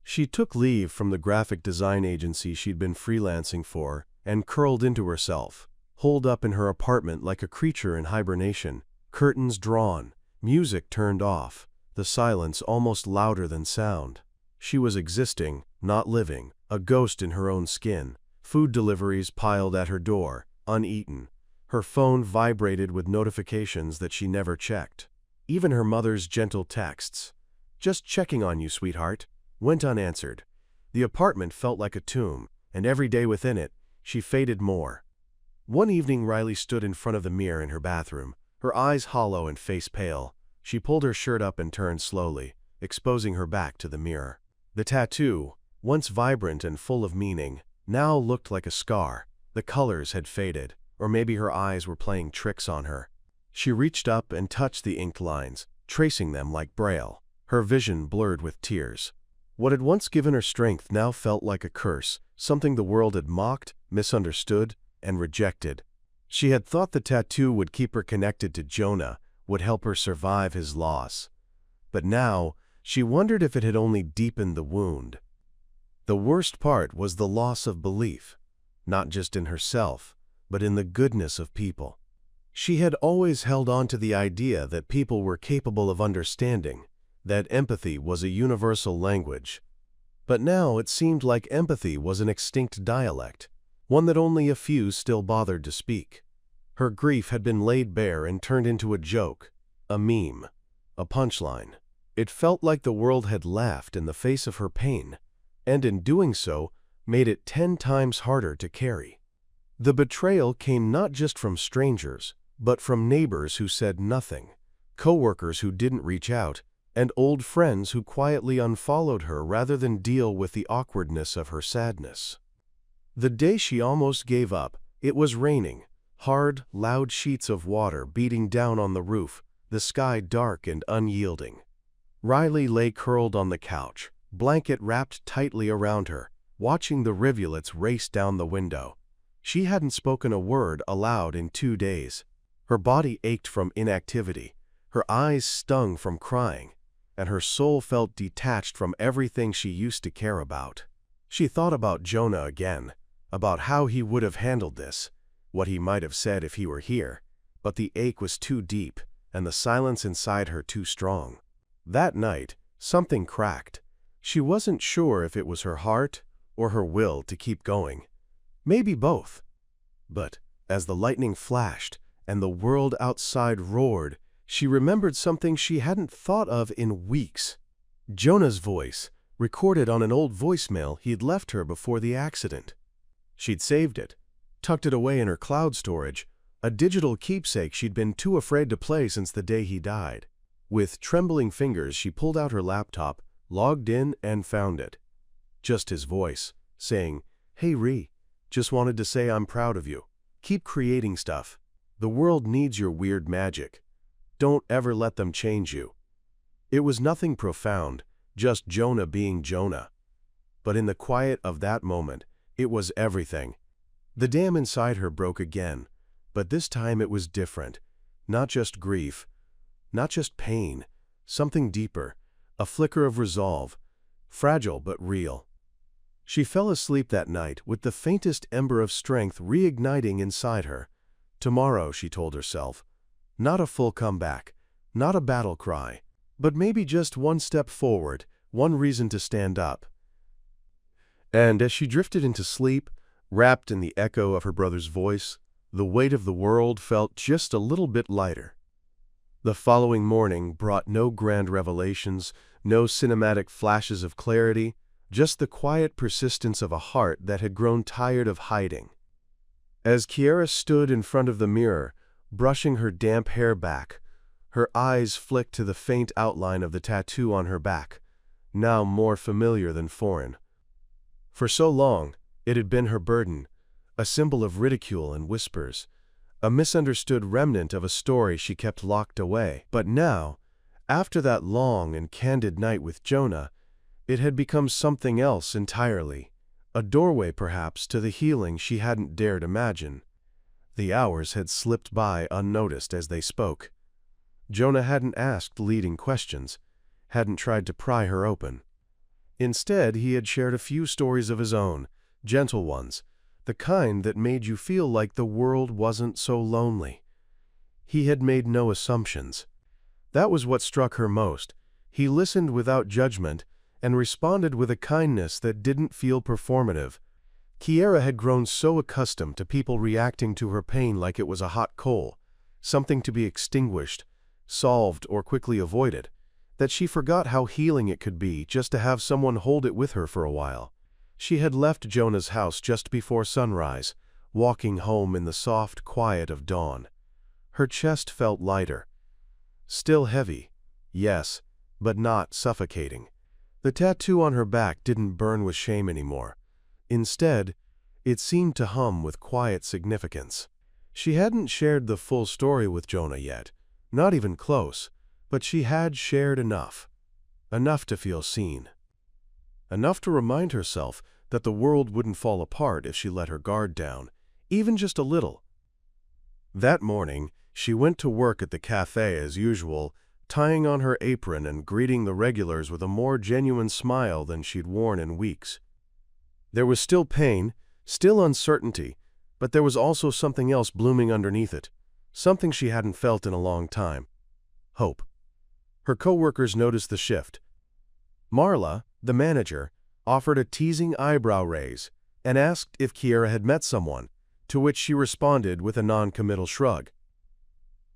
She took leave from the graphic design agency she'd been freelancing for and curled into herself, holed up in her apartment like a creature in hibernation, curtains drawn, music turned off, the silence almost louder than sound. She was existing, not living, a ghost in her own skin. Food deliveries piled at her door, uneaten. Her phone vibrated with notifications that she never checked. Even her mother's gentle texts, "Just checking on you, sweetheart," went unanswered. The apartment felt like a tomb, and every day within it, she faded more. One evening, Riley stood in front of the mirror in her bathroom, her eyes hollow and face pale. She pulled her shirt up and turned slowly, exposing her back to the mirror. The tattoo, once vibrant and full of meaning, now looked like a scar. The colors had faded, or maybe her eyes were playing tricks on her. She reached up and touched the inked lines, tracing them like braille, her vision blurred with tears. What had once given her strength now felt like a curse, something the world had mocked, misunderstood, and rejected. She had thought the tattoo would keep her connected to Jonah, would help her survive his loss. But now, she wondered if it had only deepened the wound. The worst part was the loss of belief, not just in herself, but in the goodness of people. She had always held on to the idea that people were capable of understanding, that empathy was a universal language. But now it seemed like empathy was an extinct dialect, one that only a few still bothered to speak. Her grief had been laid bare and turned into a joke, a meme, a punchline. It felt like the world had laughed in the face of her pain, and in doing so, made it 10 times harder to carry. The betrayal came not just from strangers, but from neighbors who said nothing, coworkers who didn't reach out, and old friends who quietly unfollowed her rather than deal with the awkwardness of her sadness. The day she almost gave up, it was raining, hard, loud sheets of water beating down on the roof, the sky dark and unyielding. Riley lay curled on the couch, blanket wrapped tightly around her, watching the rivulets race down the window. She hadn't spoken a word aloud in 2 days. Her body ached from inactivity, her eyes stung from crying, and her soul felt detached from everything she used to care about. She thought about Jonah again, about how he would have handled this, what he might have said if he were here. but the ache was too deep, and the silence inside her too strong. That night, something cracked. She wasn't sure if it was her heart or her will to keep going. Maybe both. But as the lightning flashed and the world outside roared, she remembered something she hadn't thought of in weeks. Jonah's voice, recorded on an old voicemail he'd left her before the accident. She'd saved it, tucked it away in her cloud storage, a digital keepsake she'd been too afraid to play since the day he died. With trembling fingers, she pulled out her laptop, logged in, and found it. Just his voice, saying, "Hey Ree, just wanted to say I'm proud of you. Keep creating stuff. The world needs your weird magic. Don't ever let them change you." It was nothing profound, just Jonah being Jonah. But in the quiet of that moment, it was everything. The dam inside her broke again, but this time it was different. Not just grief, not just pain, something deeper, a flicker of resolve, fragile but real. She fell asleep that night with the faintest ember of strength reigniting inside her. Tomorrow, she told herself, not a full comeback, not a battle cry, but maybe just one step forward, one reason to stand up. And as she drifted into sleep, wrapped in the echo of her brother's voice, the weight of the world felt just a little bit lighter. The following morning brought no grand revelations, no cinematic flashes of clarity, just the quiet persistence of a heart that had grown tired of hiding. As Kiera stood in front of the mirror, brushing her damp hair back, her eyes flicked to the faint outline of the tattoo on her back, now more familiar than foreign. For so long, it had been her burden, a symbol of ridicule and whispers, a misunderstood remnant of a story she kept locked away. But now, after that long and candid night with Jonah, it had become something else entirely, a doorway perhaps to the healing she hadn't dared imagine. The hours had slipped by unnoticed as they spoke. Jonah hadn't asked leading questions, hadn't tried to pry her open. Instead, he had shared a few stories of his own, gentle ones, the kind that made you feel like the world wasn't so lonely. He had made no assumptions. That was what struck her most. He listened without judgment and responded with a kindness that didn't feel performative. Kiera had grown so accustomed to people reacting to her pain like it was a hot coal, something to be extinguished, solved, or quickly avoided, that she forgot how healing it could be just to have someone hold it with her for a while. She had left Jonah's house just before sunrise, walking home in the soft quiet of dawn. Her chest felt lighter. Still heavy, yes, but not suffocating. The tattoo on her back didn't burn with shame anymore. Instead, it seemed to hum with quiet significance. She hadn't shared the full story with Jonah yet, not even close, but she had shared enough. Enough to feel seen. Enough to remind herself that the world wouldn't fall apart if she let her guard down, even just a little. That morning, she went to work at the cafe as usual, tying on her apron and greeting the regulars with a more genuine smile than she'd worn in weeks. There was still pain, still uncertainty, but there was also something else blooming underneath it, something she hadn't felt in a long time. Hope. Her coworkers noticed the shift. Marla, the manager, offered a teasing eyebrow raise and asked if Kiera had met someone, to which she responded with a non-committal shrug.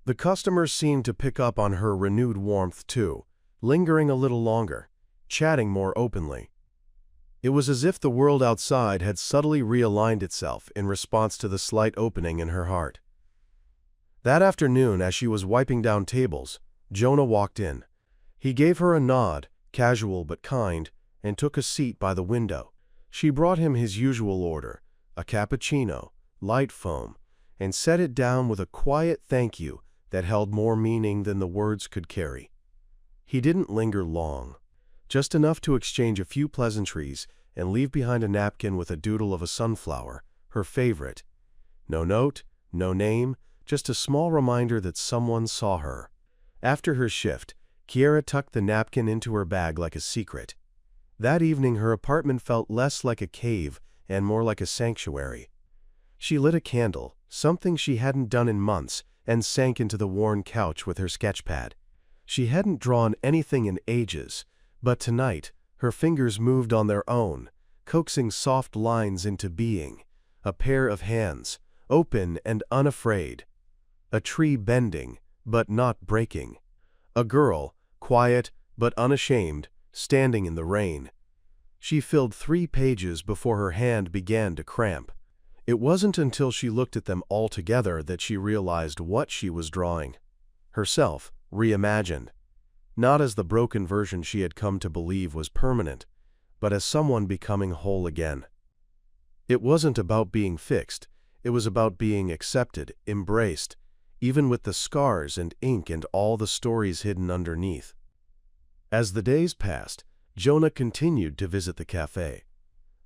The customers seemed to pick up on her renewed warmth too, lingering a little longer, chatting more openly. It was as if the world outside had subtly realigned itself in response to the slight opening in her heart. That afternoon, as she was wiping down tables, Jonah walked in. He gave her a nod, casual but kind, and took a seat by the window. She brought him his usual order, a cappuccino, light foam, and set it down with a quiet thank you that held more meaning than the words could carry. He didn't linger long, just enough to exchange a few pleasantries and leave behind a napkin with a doodle of a sunflower, her favorite. No note, no name, just a small reminder that someone saw her. After her shift, Kiera tucked the napkin into her bag like a secret. That evening her apartment felt less like a cave and more like a sanctuary. She lit a candle, something she hadn't done in months, and sank into the worn couch with her sketchpad. She hadn't drawn anything in ages, but tonight her fingers moved on their own, coaxing soft lines into being. A pair of hands, open and unafraid. A tree bending, but not breaking. A girl, quiet but unashamed, standing in the rain. She filled 3 pages before her hand began to cramp. It wasn't until she looked at them all together that she realized what she was drawing. Herself, reimagined. Not as the broken version she had come to believe was permanent, but as someone becoming whole again. It wasn't about being fixed, it was about being accepted, embraced, even with the scars and ink and all the stories hidden underneath. As the days passed, Jonah continued to visit the cafe.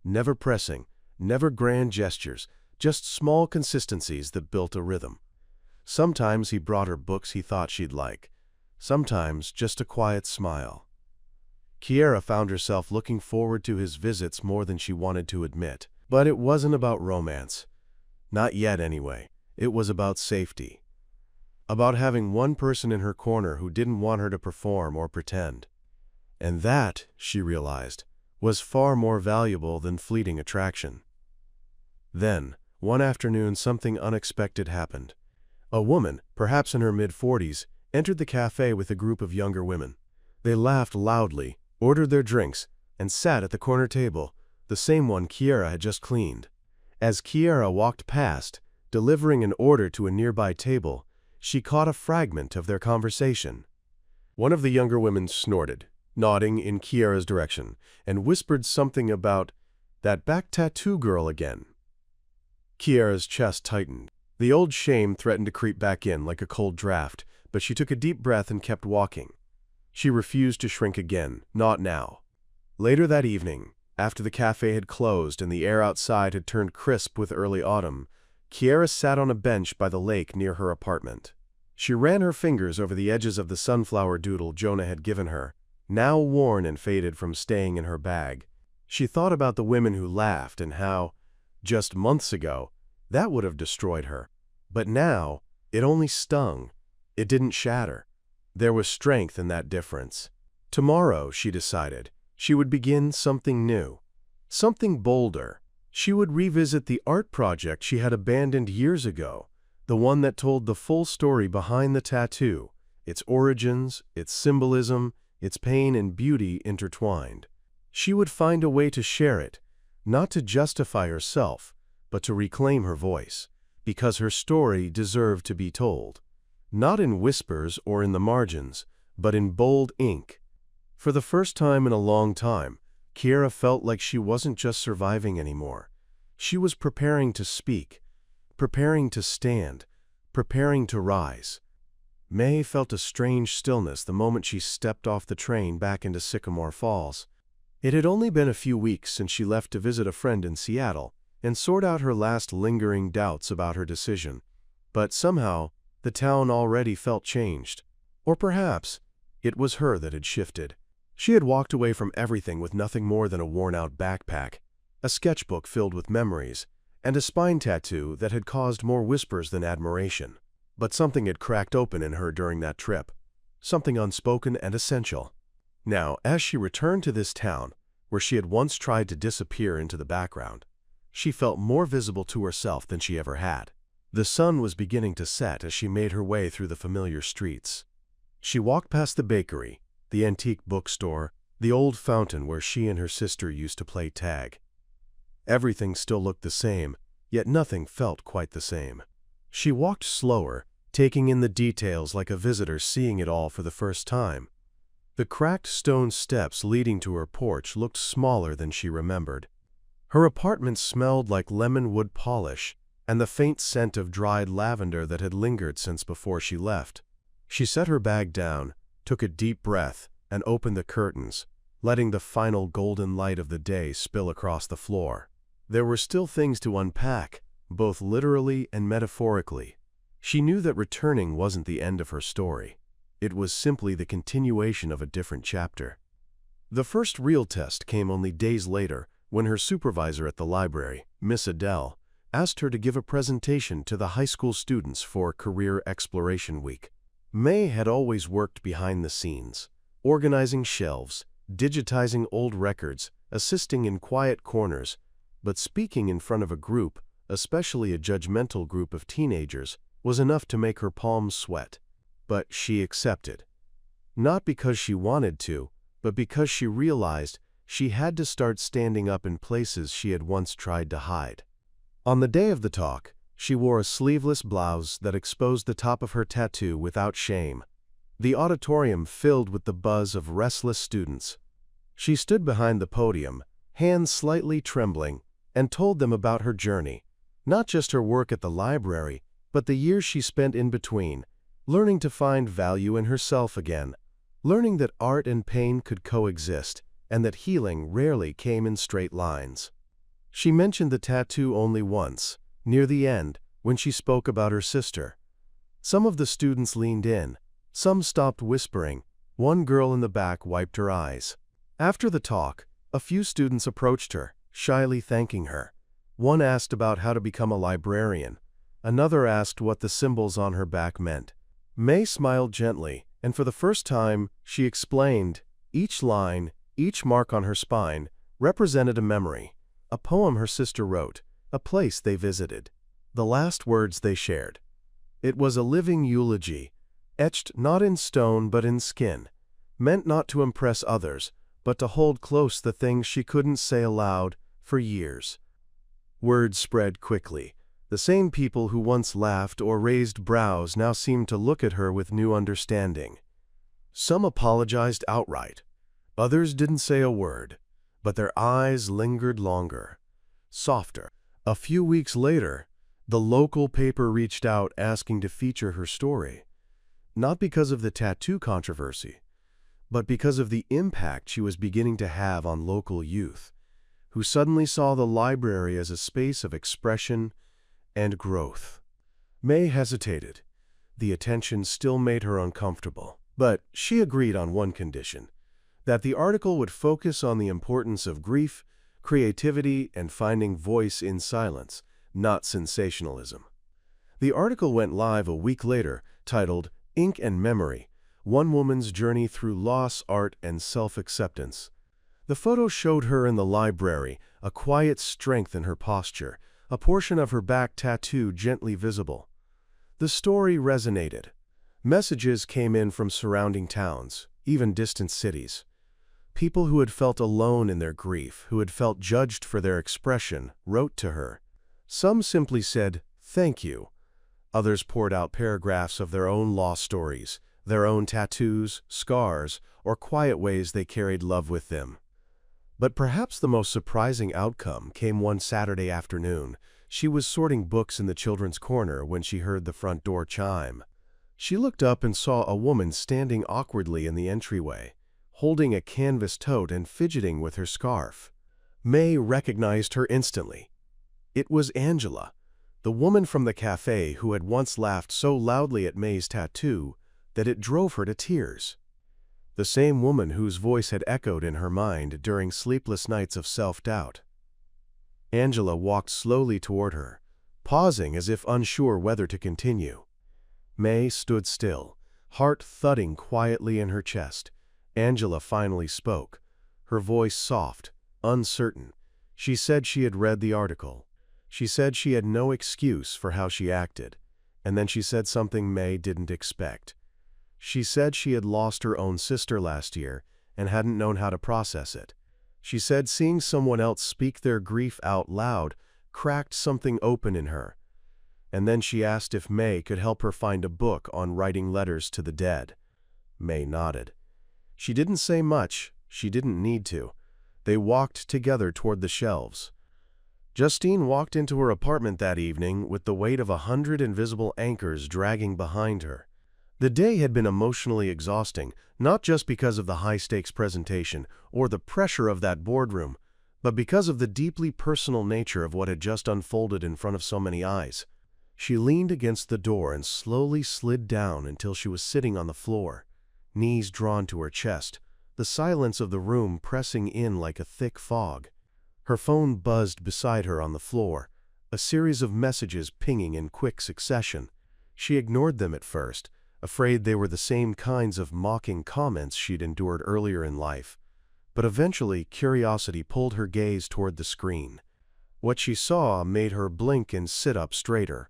Never pressing, never grand gestures, just small consistencies that built a rhythm. Sometimes he brought her books he thought she'd like. Sometimes just a quiet smile. Kiera found herself looking forward to his visits more than she wanted to admit. But it wasn't about romance. Not yet, anyway. It was about safety. About having one person in her corner who didn't want her to perform or pretend. And that, she realized, was far more valuable than fleeting attraction. Then, one afternoon, something unexpected happened. A woman, perhaps in her mid-40s, entered the cafe with a group of younger women. They laughed loudly, ordered their drinks, and sat at the corner table, the same one Kiera had just cleaned. As Kiera walked past, delivering an order to a nearby table, she caught a fragment of their conversation. One of the younger women snorted, nodding in Kiera's direction, and whispered something about that back tattoo girl again. Kiera's chest tightened. The old shame threatened to creep back in like a cold draft, but she took a deep breath and kept walking. She refused to shrink again, not now. Later that evening, after the cafe had closed and the air outside had turned crisp with early autumn, Kiera sat on a bench by the lake near her apartment. She ran her fingers over the edges of the sunflower doodle Jonah had given her, now worn and faded from staying in her bag. She thought about the women who laughed and how, just months ago, that would have destroyed her. But now, it only stung. It didn't shatter. There was strength in that difference. Tomorrow, she decided, she would begin something new. Something bolder. She would revisit the art project she had abandoned years ago, the one that told the full story behind the tattoo, its origins, its symbolism, its pain and beauty intertwined. She would find a way to share it, not to justify herself, but to reclaim her voice, because her story deserved to be told. Not in whispers or in the margins, but in bold ink. For the first time in a long time, Kiera felt like she wasn't just surviving anymore. She was preparing to speak, preparing to stand, preparing to rise. May felt a strange stillness the moment she stepped off the train back into Sycamore Falls. It had only been a few weeks since she left to visit a friend in Seattle and sort out her last lingering doubts about her decision. But somehow, the town already felt changed. Or perhaps, it was her that had shifted. She had walked away from everything with nothing more than a worn-out backpack, a sketchbook filled with memories, and a spine tattoo that had caused more whispers than admiration. But something had cracked open in her during that trip, something unspoken and essential. Now, as she returned to this town, where she had once tried to disappear into the background, she felt more visible to herself than she ever had. The sun was beginning to set as she made her way through the familiar streets. She walked past the bakery, the antique bookstore, the old fountain where she and her sister used to play tag. Everything still looked the same, yet nothing felt quite the same. She walked slower, taking in the details like a visitor seeing it all for the first time. The cracked stone steps leading to her porch looked smaller than she remembered. Her apartment smelled like lemon wood polish and the faint scent of dried lavender that had lingered since before she left. She set her bag down, took a deep breath, and opened the curtains, letting the final golden light of the day spill across the floor. There were still things to unpack, both literally and metaphorically. She knew that returning wasn't the end of her story. It was simply the continuation of a different chapter. The first real test came only days later, when her supervisor at the library, Miss Adele, asked her to give a presentation to the high school students for Career Exploration Week. May had always worked behind the scenes, organizing shelves, digitizing old records, assisting in quiet corners, but speaking in front of a group, especially a judgmental group of teenagers, was enough to make her palms sweat. But she accepted. Not because she wanted to, but because she realized she had to start standing up in places she had once tried to hide. On the day of the talk, she wore a sleeveless blouse that exposed the top of her tattoo without shame. The auditorium filled with the buzz of restless students. She stood behind the podium, hands slightly trembling, and told them about her journey, not just her work at the library, but the years she spent in between, learning to find value in herself again, learning that art and pain could coexist, and that healing rarely came in straight lines. She mentioned the tattoo only once, near the end, when she spoke about her sister. Some of the students leaned in, some stopped whispering, one girl in the back wiped her eyes. After the talk, a few students approached her, shyly thanking her. One asked about how to become a librarian. Another asked what the symbols on her back meant. May smiled gently, and for the first time, she explained. Each line, each mark on her spine, represented a memory, a poem her sister wrote, a place they visited, the last words they shared. It was a living eulogy, etched not in stone but in skin, meant not to impress others, but to hold close the things she couldn't say aloud for years. Word spread quickly. The same people who once laughed or raised brows now seemed to look at her with new understanding. Some apologized outright. Others didn't say a word, but their eyes lingered longer, softer. A few weeks later, the local paper reached out asking to feature her story, not because of the tattoo controversy, but because of the impact she was beginning to have on local youth, who suddenly saw the library as a space of expression and growth. May hesitated. The attention still made her uncomfortable, but she agreed on one condition: that the article would focus on the importance of grief, creativity, and finding voice in silence, not sensationalism. The article went live a week later, titled Ink and Memory: One Woman's Journey Through Loss, Art, and Self-Acceptance. The photo showed her in the library, a quiet strength in her posture, a portion of her back tattoo gently visible. The story resonated. Messages came in from surrounding towns, even distant cities. People who had felt alone in their grief, who had felt judged for their expression, wrote to her. Some simply said, "Thank you." Others poured out paragraphs of their own lost stories, their own tattoos, scars, or quiet ways they carried love with them. But perhaps the most surprising outcome came one Saturday afternoon. She was sorting books in the children's corner when she heard the front door chime. She looked up and saw a woman standing awkwardly in the entryway, holding a canvas tote and fidgeting with her scarf. May recognized her instantly. It was Angela, the woman from the cafe who had once laughed so loudly at May's tattoo that it drove her to tears. The same woman whose voice had echoed in her mind during sleepless nights of self-doubt. Angela walked slowly toward her, pausing as if unsure whether to continue. May stood still, heart thudding quietly in her chest. Angela finally spoke, her voice soft, uncertain. She said she had read the article. She said she had no excuse for how she acted, and then she said something May didn't expect. She said she had lost her own sister last year and hadn't known how to process it. She said seeing someone else speak their grief out loud cracked something open in her. And then she asked if May could help her find a book on writing letters to the dead. May nodded. She didn't say much. She didn't need to. They walked together toward the shelves. Justine walked into her apartment that evening with the weight of 100 invisible anchors dragging behind her. The day had been emotionally exhausting, not just because of the high-stakes presentation or the pressure of that boardroom, but because of the deeply personal nature of what had just unfolded in front of so many eyes. She leaned against the door and slowly slid down until she was sitting on the floor, knees drawn to her chest, the silence of the room pressing in like a thick fog. Her phone buzzed beside her on the floor, a series of messages pinging in quick succession. She ignored them at first, afraid they were the same kinds of mocking comments she'd endured earlier in life. But eventually, curiosity pulled her gaze toward the screen. What she saw made her blink and sit up straighter.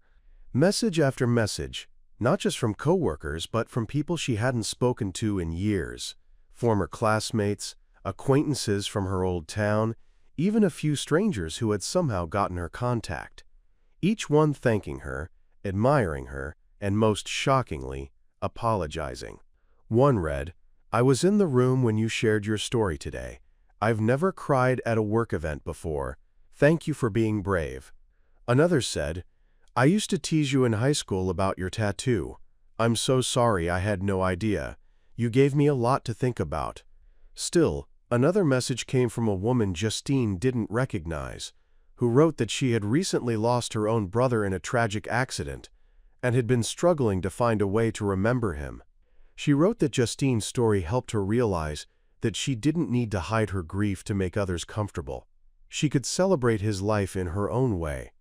Message after message, not just from coworkers, but from people she hadn't spoken to in years. Former classmates, acquaintances from her old town, even a few strangers who had somehow gotten her contact. Each one thanking her, admiring her, and most shockingly, apologizing. One read, "I was in the room when you shared your story today. I've never cried at a work event before. Thank you for being brave." Another said, "I used to tease you in high school about your tattoo. I'm so sorry, I had no idea. You gave me a lot to think about." Still, another message came from a woman Justine didn't recognize, who wrote that she had recently lost her own brother in a tragic accident and had been struggling to find a way to remember him. She wrote that Justine's story helped her realize that she didn't need to hide her grief to make others comfortable. She could celebrate his life in her own way.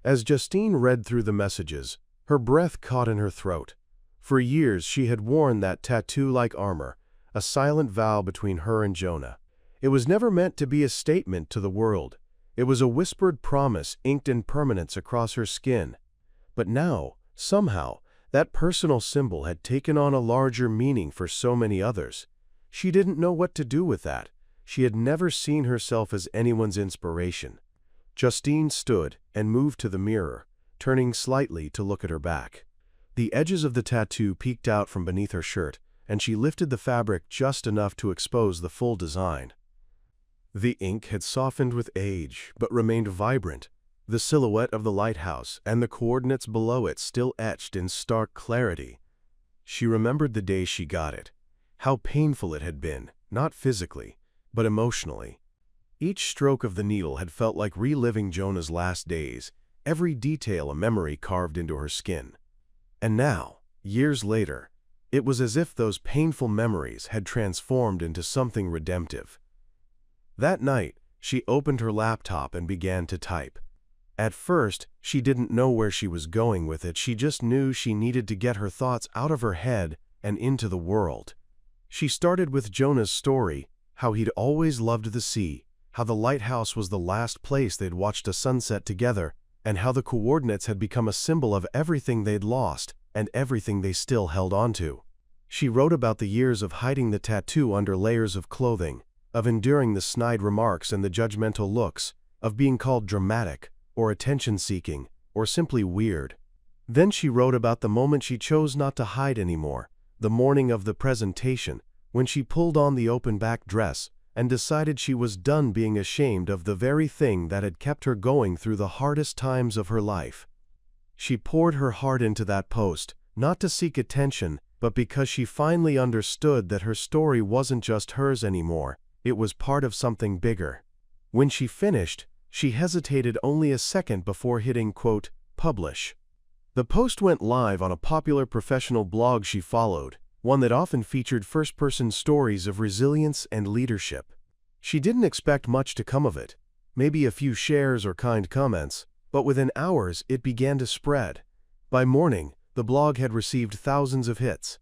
As Justine read through the messages, her breath caught in her throat. For years she had worn that tattoo-like armor, a silent vow between her and Jonah. It was never meant to be a statement to the world. It was a whispered promise inked in permanence across her skin. But now, somehow, that personal symbol had taken on a larger meaning for so many others. She didn't know what to do with that. She had never seen herself as anyone's inspiration. Justine stood and moved to the mirror, turning slightly to look at her back. The edges of the tattoo peeked out from beneath her shirt, and she lifted the fabric just enough to expose the full design. The ink had softened with age, but remained vibrant. The silhouette of the lighthouse and the coordinates below it still etched in stark clarity. She remembered the day she got it, how painful it had been, not physically, but emotionally. Each stroke of the needle had felt like reliving Jonah's last days, every detail a memory carved into her skin. And now, years later, it was as if those painful memories had transformed into something redemptive. That night, she opened her laptop and began to type. At first, she didn't know where she was going with it. She just knew she needed to get her thoughts out of her head and into the world. She started with Jonah's story, how he'd always loved the sea, how the lighthouse was the last place they'd watched a sunset together, and how the coordinates had become a symbol of everything they'd lost and everything they still held onto. She wrote about the years of hiding the tattoo under layers of clothing, of enduring the snide remarks and the judgmental looks, of being called dramatic, or attention-seeking, or simply weird. Then she wrote about the moment she chose not to hide anymore, the morning of the presentation, when she pulled on the open-back dress and decided she was done being ashamed of the very thing that had kept her going through the hardest times of her life. She poured her heart into that post, not to seek attention, but because she finally understood that her story wasn't just hers anymore, it was part of something bigger. When she finished, she hesitated only a second before hitting, quote, publish. The post went live on a popular professional blog she followed, one that often featured first-person stories of resilience and leadership. She didn't expect much to come of it, maybe a few shares or kind comments, but within hours it began to spread. By morning, the blog had received thousands of hits.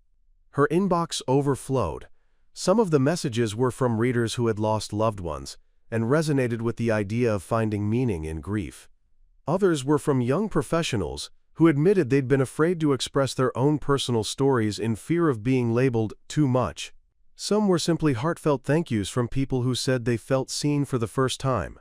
Her inbox overflowed. Some of the messages were from readers who had lost loved ones and resonated with the idea of finding meaning in grief. Others were from young professionals who admitted they'd been afraid to express their own personal stories in fear of being labeled too much. Some were simply heartfelt thank yous from people who said they felt seen for the first time.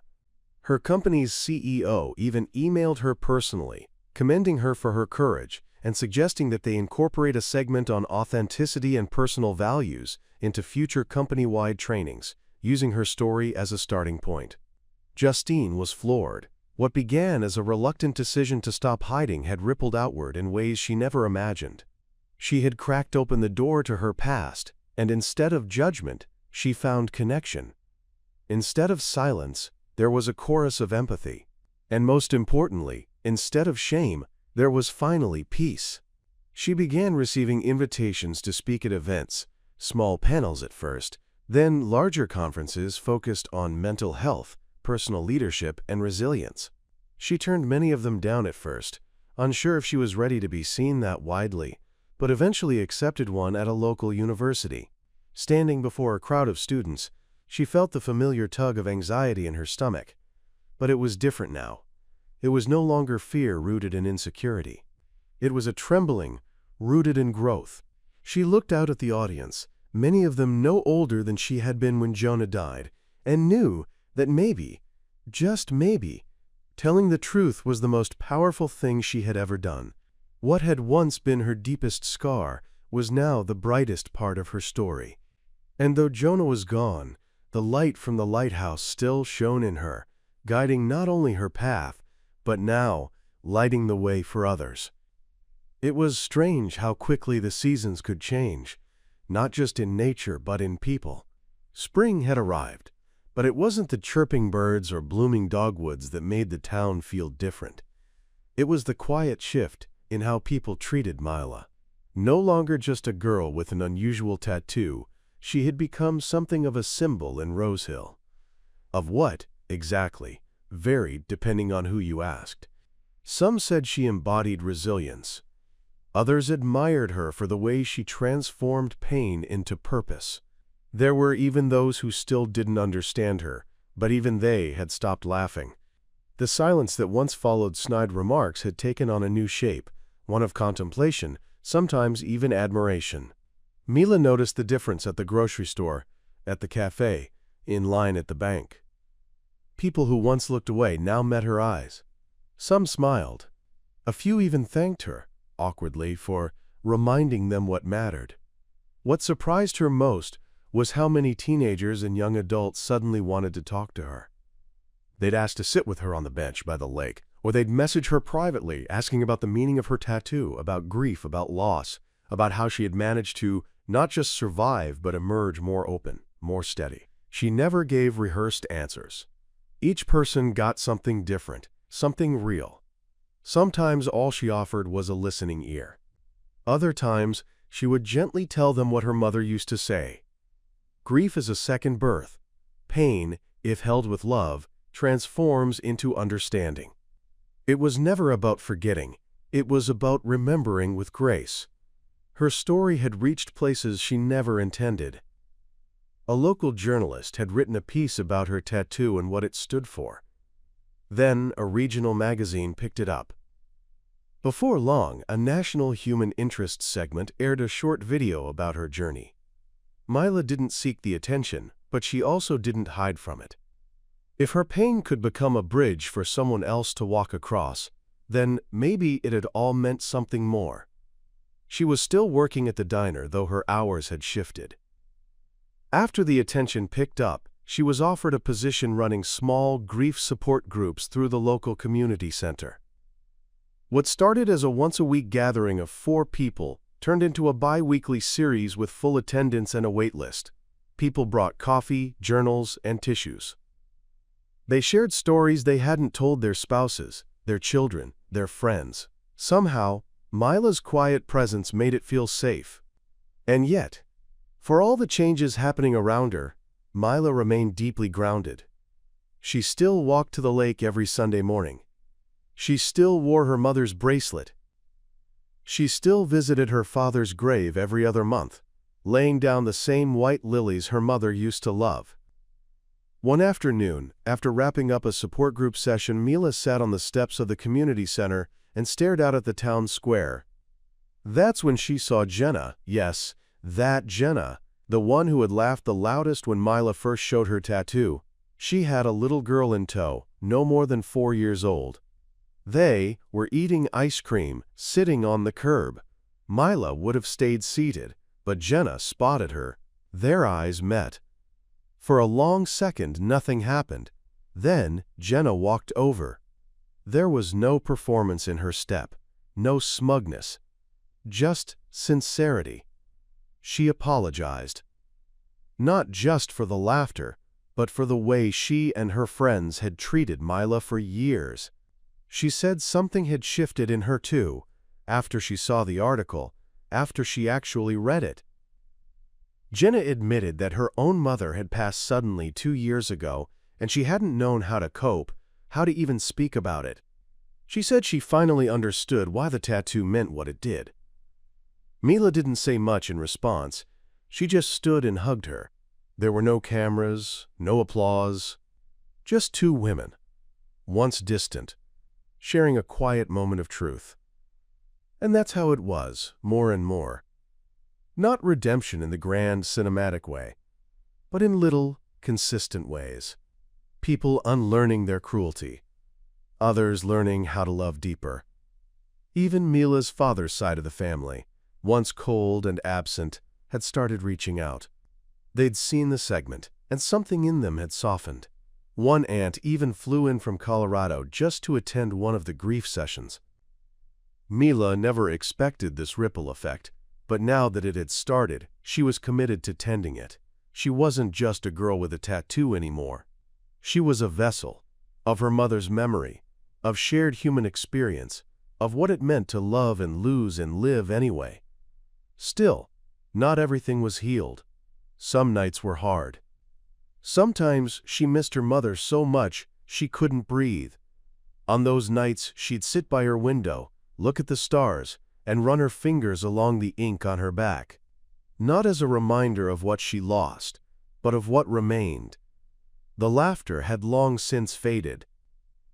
Her company's CEO even emailed her personally, commending her for her courage and suggesting that they incorporate a segment on authenticity and personal values into future company-wide trainings, using her story as a starting point. Justine was floored. What began as a reluctant decision to stop hiding had rippled outward in ways she never imagined. She had cracked open the door to her past, and instead of judgment, she found connection. Instead of silence, there was a chorus of empathy. And most importantly, instead of shame, there was finally peace. She began receiving invitations to speak at events, small panels at first, then larger conferences focused on mental health, personal leadership, and resilience. She turned many of them down at first, unsure if she was ready to be seen that widely, but eventually accepted one at a local university. Standing before a crowd of students, she felt the familiar tug of anxiety in her stomach. But it was different now. It was no longer fear rooted in insecurity. It was a trembling, rooted in growth. She looked out at the audience, many of them no older than she had been when Jonah died, and knew that maybe, just maybe, telling the truth was the most powerful thing she had ever done. What had once been her deepest scar was now the brightest part of her story. And though Jonah was gone, the light from the lighthouse still shone in her, guiding not only her path, but now lighting the way for others. It was strange how quickly the seasons could change, not just in nature but in people. Spring had arrived, but it wasn't the chirping birds or blooming dogwoods that made the town feel different. It was the quiet shift in how people treated Mila. No longer just a girl with an unusual tattoo, she had become something of a symbol in Rosehill. Of what, exactly, varied depending on who you asked. Some said she embodied resilience. Others admired her for the way she transformed pain into purpose. There were even those who still didn't understand her, but even they had stopped laughing. The silence that once followed snide remarks had taken on a new shape, one of contemplation, sometimes even admiration. Mila noticed the difference at the grocery store, at the cafe, in line at the bank. People who once looked away now met her eyes. Some smiled. A few even thanked her, awkwardly, for reminding them what mattered. What surprised her most was how many teenagers and young adults suddenly wanted to talk to her. They'd ask to sit with her on the bench by the lake, or they'd message her privately, asking about the meaning of her tattoo, about grief, about loss, about how she had managed to not just survive but emerge more open, more steady. She never gave rehearsed answers. Each person got something different, something real. Sometimes all she offered was a listening ear. Other times, she would gently tell them what her mother used to say. Grief is a second birth. Pain, if held with love, transforms into understanding. It was never about forgetting. It was about remembering with grace. Her story had reached places she never intended. A local journalist had written a piece about her tattoo and what it stood for. Then a regional magazine picked it up. Before long, a national human interest segment aired a short video about her journey. Mila didn't seek the attention, but she also didn't hide from it. If her pain could become a bridge for someone else to walk across, then maybe it had all meant something more. She was still working at the diner, though her hours had shifted. After the attention picked up, she was offered a position running small grief support groups through the local community center. What started as a once-a-week gathering of 4 people turned into a bi-weekly series with full attendance and a wait list. People brought coffee, journals, and tissues. They shared stories they hadn't told their spouses, their children, their friends. Somehow, Mila's quiet presence made it feel safe. And yet, for all the changes happening around her, Mila remained deeply grounded. She still walked to the lake every Sunday morning. She still wore her mother's bracelet. She still visited her father's grave every other month, laying down the same white lilies her mother used to love. One afternoon, after wrapping up a support group session, Mila sat on the steps of the community center and stared out at the town square. That's when she saw Jenna, yes, that Jenna, the one who had laughed the loudest when Mila first showed her tattoo. She had a little girl in tow, no more than 4 years old. They were eating ice cream, sitting on the curb. Mila would have stayed seated, but Jenna spotted her. Their eyes met. For a long second, nothing happened. Then Jenna walked over. There was no performance in her step, no smugness, just sincerity. She apologized. Not just for the laughter, but for the way she and her friends had treated Mila for years. She said something had shifted in her too, after she saw the article, after she actually read it. Jenna admitted that her own mother had passed suddenly 2 years ago, and she hadn't known how to cope, how to even speak about it. She said she finally understood why the tattoo meant what it did. Mila didn't say much in response. She just stood and hugged her. There were no cameras, no applause, just two women, once distant, sharing a quiet moment of truth. And that's how it was, more and more. Not redemption in the grand cinematic way, but in little, consistent ways. People unlearning their cruelty, others learning how to love deeper. Even Mila's father's side of the family, once cold and absent, had started reaching out. They'd seen the segment, and something in them had softened. One aunt even flew in from Colorado just to attend one of the grief sessions. Mila never expected this ripple effect, but now that it had started, she was committed to tending it. She wasn't just a girl with a tattoo anymore. She was a vessel of her mother's memory, of shared human experience, of what it meant to love and lose and live anyway. Still, not everything was healed. Some nights were hard. Sometimes she missed her mother so much she couldn't breathe. On those nights, she'd sit by her window, look at the stars, and run her fingers along the ink on her back. Not as a reminder of what she lost, but of what remained. The laughter had long since faded.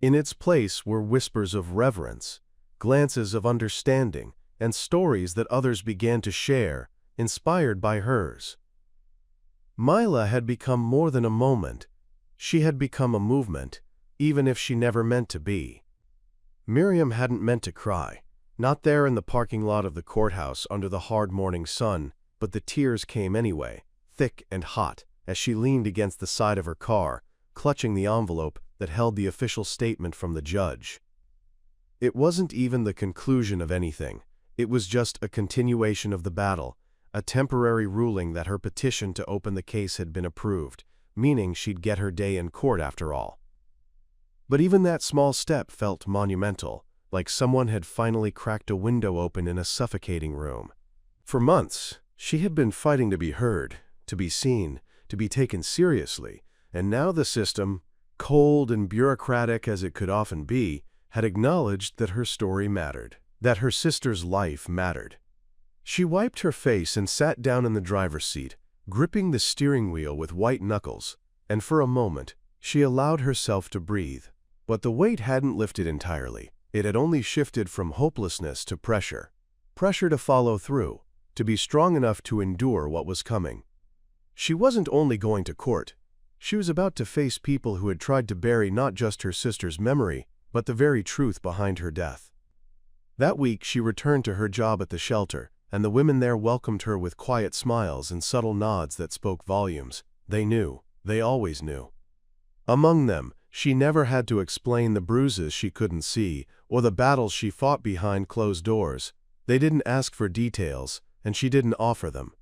In its place were whispers of reverence, glances of understanding, and stories that others began to share, inspired by hers. Mila had become more than a moment. She had become a movement, even if she never meant to be. Miriam hadn't meant to cry, not there in the parking lot of the courthouse under the hard morning sun, but the tears came anyway, thick and hot, as she leaned against the side of her car, clutching the envelope that held the official statement from the judge. It wasn't even the conclusion of anything. It was just a continuation of the battle, a temporary ruling that her petition to open the case had been approved, meaning she'd get her day in court after all. But even that small step felt monumental, like someone had finally cracked a window open in a suffocating room. For months, she had been fighting to be heard, to be seen, to be taken seriously, and now the system, cold and bureaucratic as it could often be, had acknowledged that her story mattered, that her sister's life mattered. She wiped her face and sat down in the driver's seat, gripping the steering wheel with white knuckles, and for a moment, she allowed herself to breathe. But the weight hadn't lifted entirely. It had only shifted from hopelessness to pressure. Pressure to follow through, to be strong enough to endure what was coming. She wasn't only going to court. She was about to face people who had tried to bury not just her sister's memory, but the very truth behind her death. That week, she returned to her job at the shelter, and the women there welcomed her with quiet smiles and subtle nods that spoke volumes. They knew. They always knew. Among them, she never had to explain the bruises she couldn't see or the battles she fought behind closed doors. They didn't ask for details, and she didn't offer them.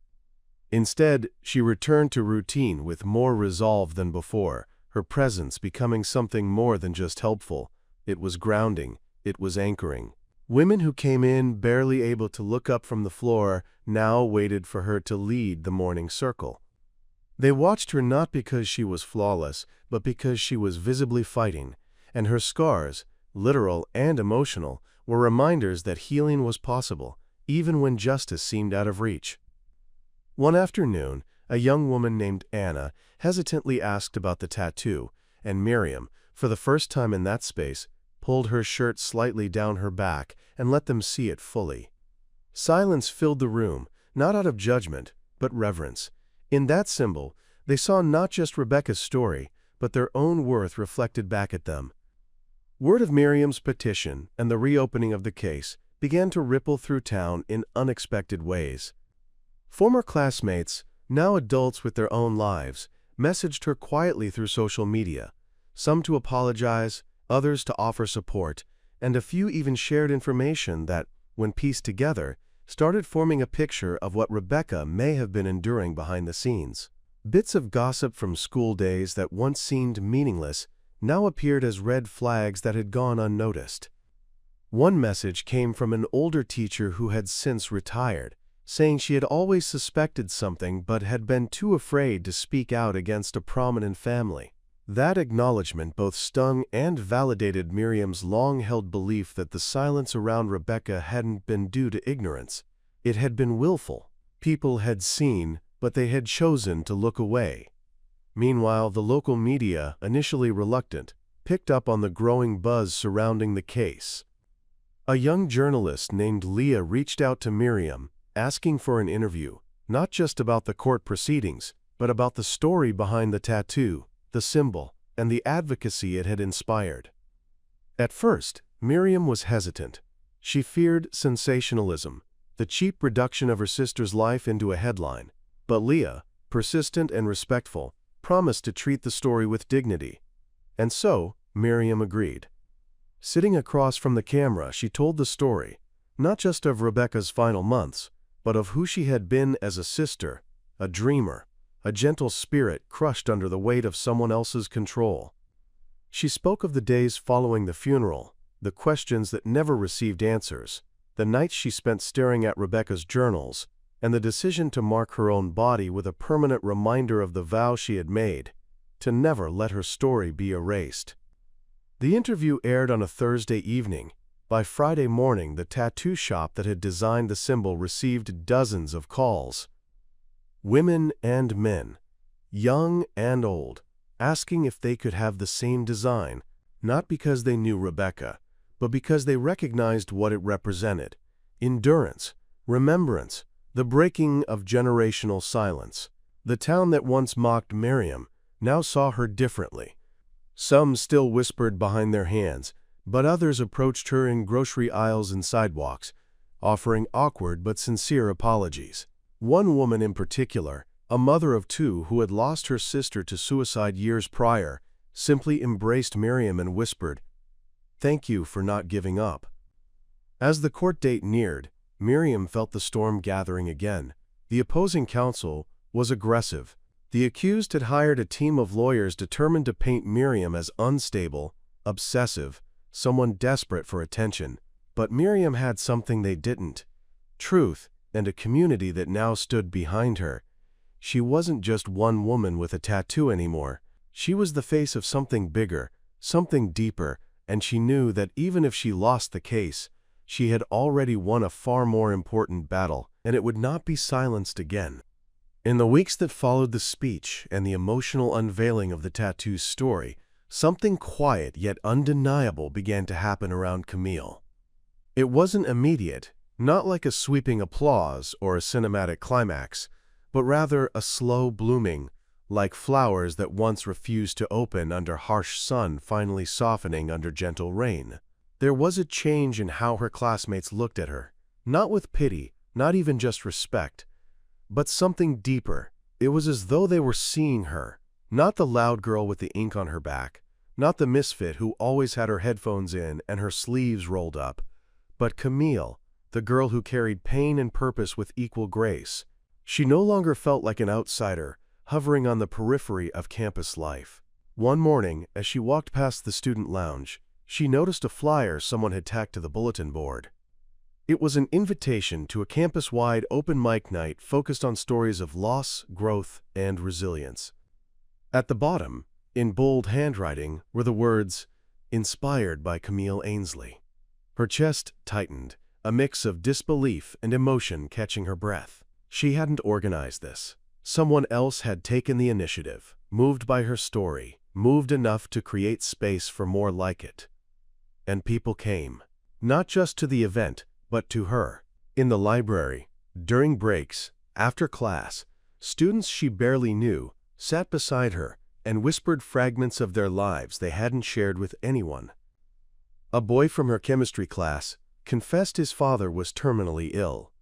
Instead, she returned to routine with more resolve than before, her presence becoming something more than just helpful. It was grounding. It was anchoring. Women who came in barely able to look up from the floor now waited for her to lead the morning circle. They watched her not because she was flawless, but because she was visibly fighting, and her scars, literal and emotional, were reminders that healing was possible, even when justice seemed out of reach. One afternoon, a young woman named Anna hesitantly asked about the tattoo, and Miriam, for the first time in that space, pulled her shirt slightly down her back and let them see it fully. Silence filled the room, not out of judgment, but reverence. In that symbol, they saw not just Rebecca's story, but their own worth reflected back at them. Word of Miriam's petition and the reopening of the case began to ripple through town in unexpected ways. Former classmates, now adults with their own lives, messaged her quietly through social media, some to apologize, others to offer support, and a few even shared information that, when pieced together, started forming a picture of what Rebecca may have been enduring behind the scenes. Bits of gossip from school days that once seemed meaningless now appeared as red flags that had gone unnoticed. One message came from an older teacher who had since retired, saying she had always suspected something but had been too afraid to speak out against a prominent family. That acknowledgement both stung and validated Miriam's long-held belief that the silence around Rebecca hadn't been due to ignorance. It had been willful. People had seen, but they had chosen to look away. Meanwhile, the local media, initially reluctant, picked up on the growing buzz surrounding the case. A young journalist named Leah reached out to Miriam, asking for an interview, not just about the court proceedings, but about the story behind the tattoo, the symbol, and the advocacy it had inspired. At first, Miriam was hesitant. She feared sensationalism, the cheap reduction of her sister's life into a headline. But Leah, persistent and respectful, promised to treat the story with dignity. And so, Miriam agreed. Sitting across from the camera, she told the story, not just of Rebecca's final months, but of who she had been as a sister, a dreamer, a gentle spirit crushed under the weight of someone else's control. She spoke of the days following the funeral, the questions that never received answers, the nights she spent staring at Rebecca's journals, and the decision to mark her own body with a permanent reminder of the vow she had made, to never let her story be erased. The interview aired on a Thursday evening. By Friday morning, the tattoo shop that had designed the symbol received dozens of calls. Women and men, young and old, asking if they could have the same design, not because they knew Rebecca, but because they recognized what it represented: endurance, remembrance, the breaking of generational silence. The town that once mocked Miriam now saw her differently. Some still whispered behind their hands, but others approached her in grocery aisles and sidewalks, offering awkward but sincere apologies. One woman in particular, a mother of two who had lost her sister to suicide years prior, simply embraced Miriam and whispered, "Thank you for not giving up." As the court date neared, Miriam felt the storm gathering again. The opposing counsel was aggressive. The accused had hired a team of lawyers determined to paint Miriam as unstable, obsessive, someone desperate for attention. But Miriam had something they didn't: truth, and a community that now stood behind her. She wasn't just one woman with a tattoo anymore. She was the face of something bigger, something deeper, and she knew that even if she lost the case, she had already won a far more important battle, and it would not be silenced again. In the weeks that followed the speech and the emotional unveiling of the tattoo's story, something quiet yet undeniable began to happen around Camille. It wasn't immediate, not like a sweeping applause or a cinematic climax, but rather a slow blooming, like flowers that once refused to open under harsh sun finally softening under gentle rain. There was a change in how her classmates looked at her, not with pity, not even just respect, but something deeper. It was as though they were seeing her, not the loud girl with the ink on her back, not the misfit who always had her headphones in and her sleeves rolled up, but Camille, the girl who carried pain and purpose with equal grace. She no longer felt like an outsider, hovering on the periphery of campus life. One morning, as she walked past the student lounge, she noticed a flyer someone had tacked to the bulletin board. It was an invitation to a campus-wide open mic night focused on stories of loss, growth, and resilience. At the bottom, in bold handwriting, were the words, "Inspired by Camille Ainsley." Her chest tightened, a mix of disbelief and emotion catching her breath. She hadn't organized this. Someone else had taken the initiative, moved by her story, moved enough to create space for more like it. And people came, not just to the event, but to her. In the library, during breaks, after class, students she barely knew sat beside her and whispered fragments of their lives they hadn't shared with anyone. A boy from her chemistry class confessed his father was terminally ill.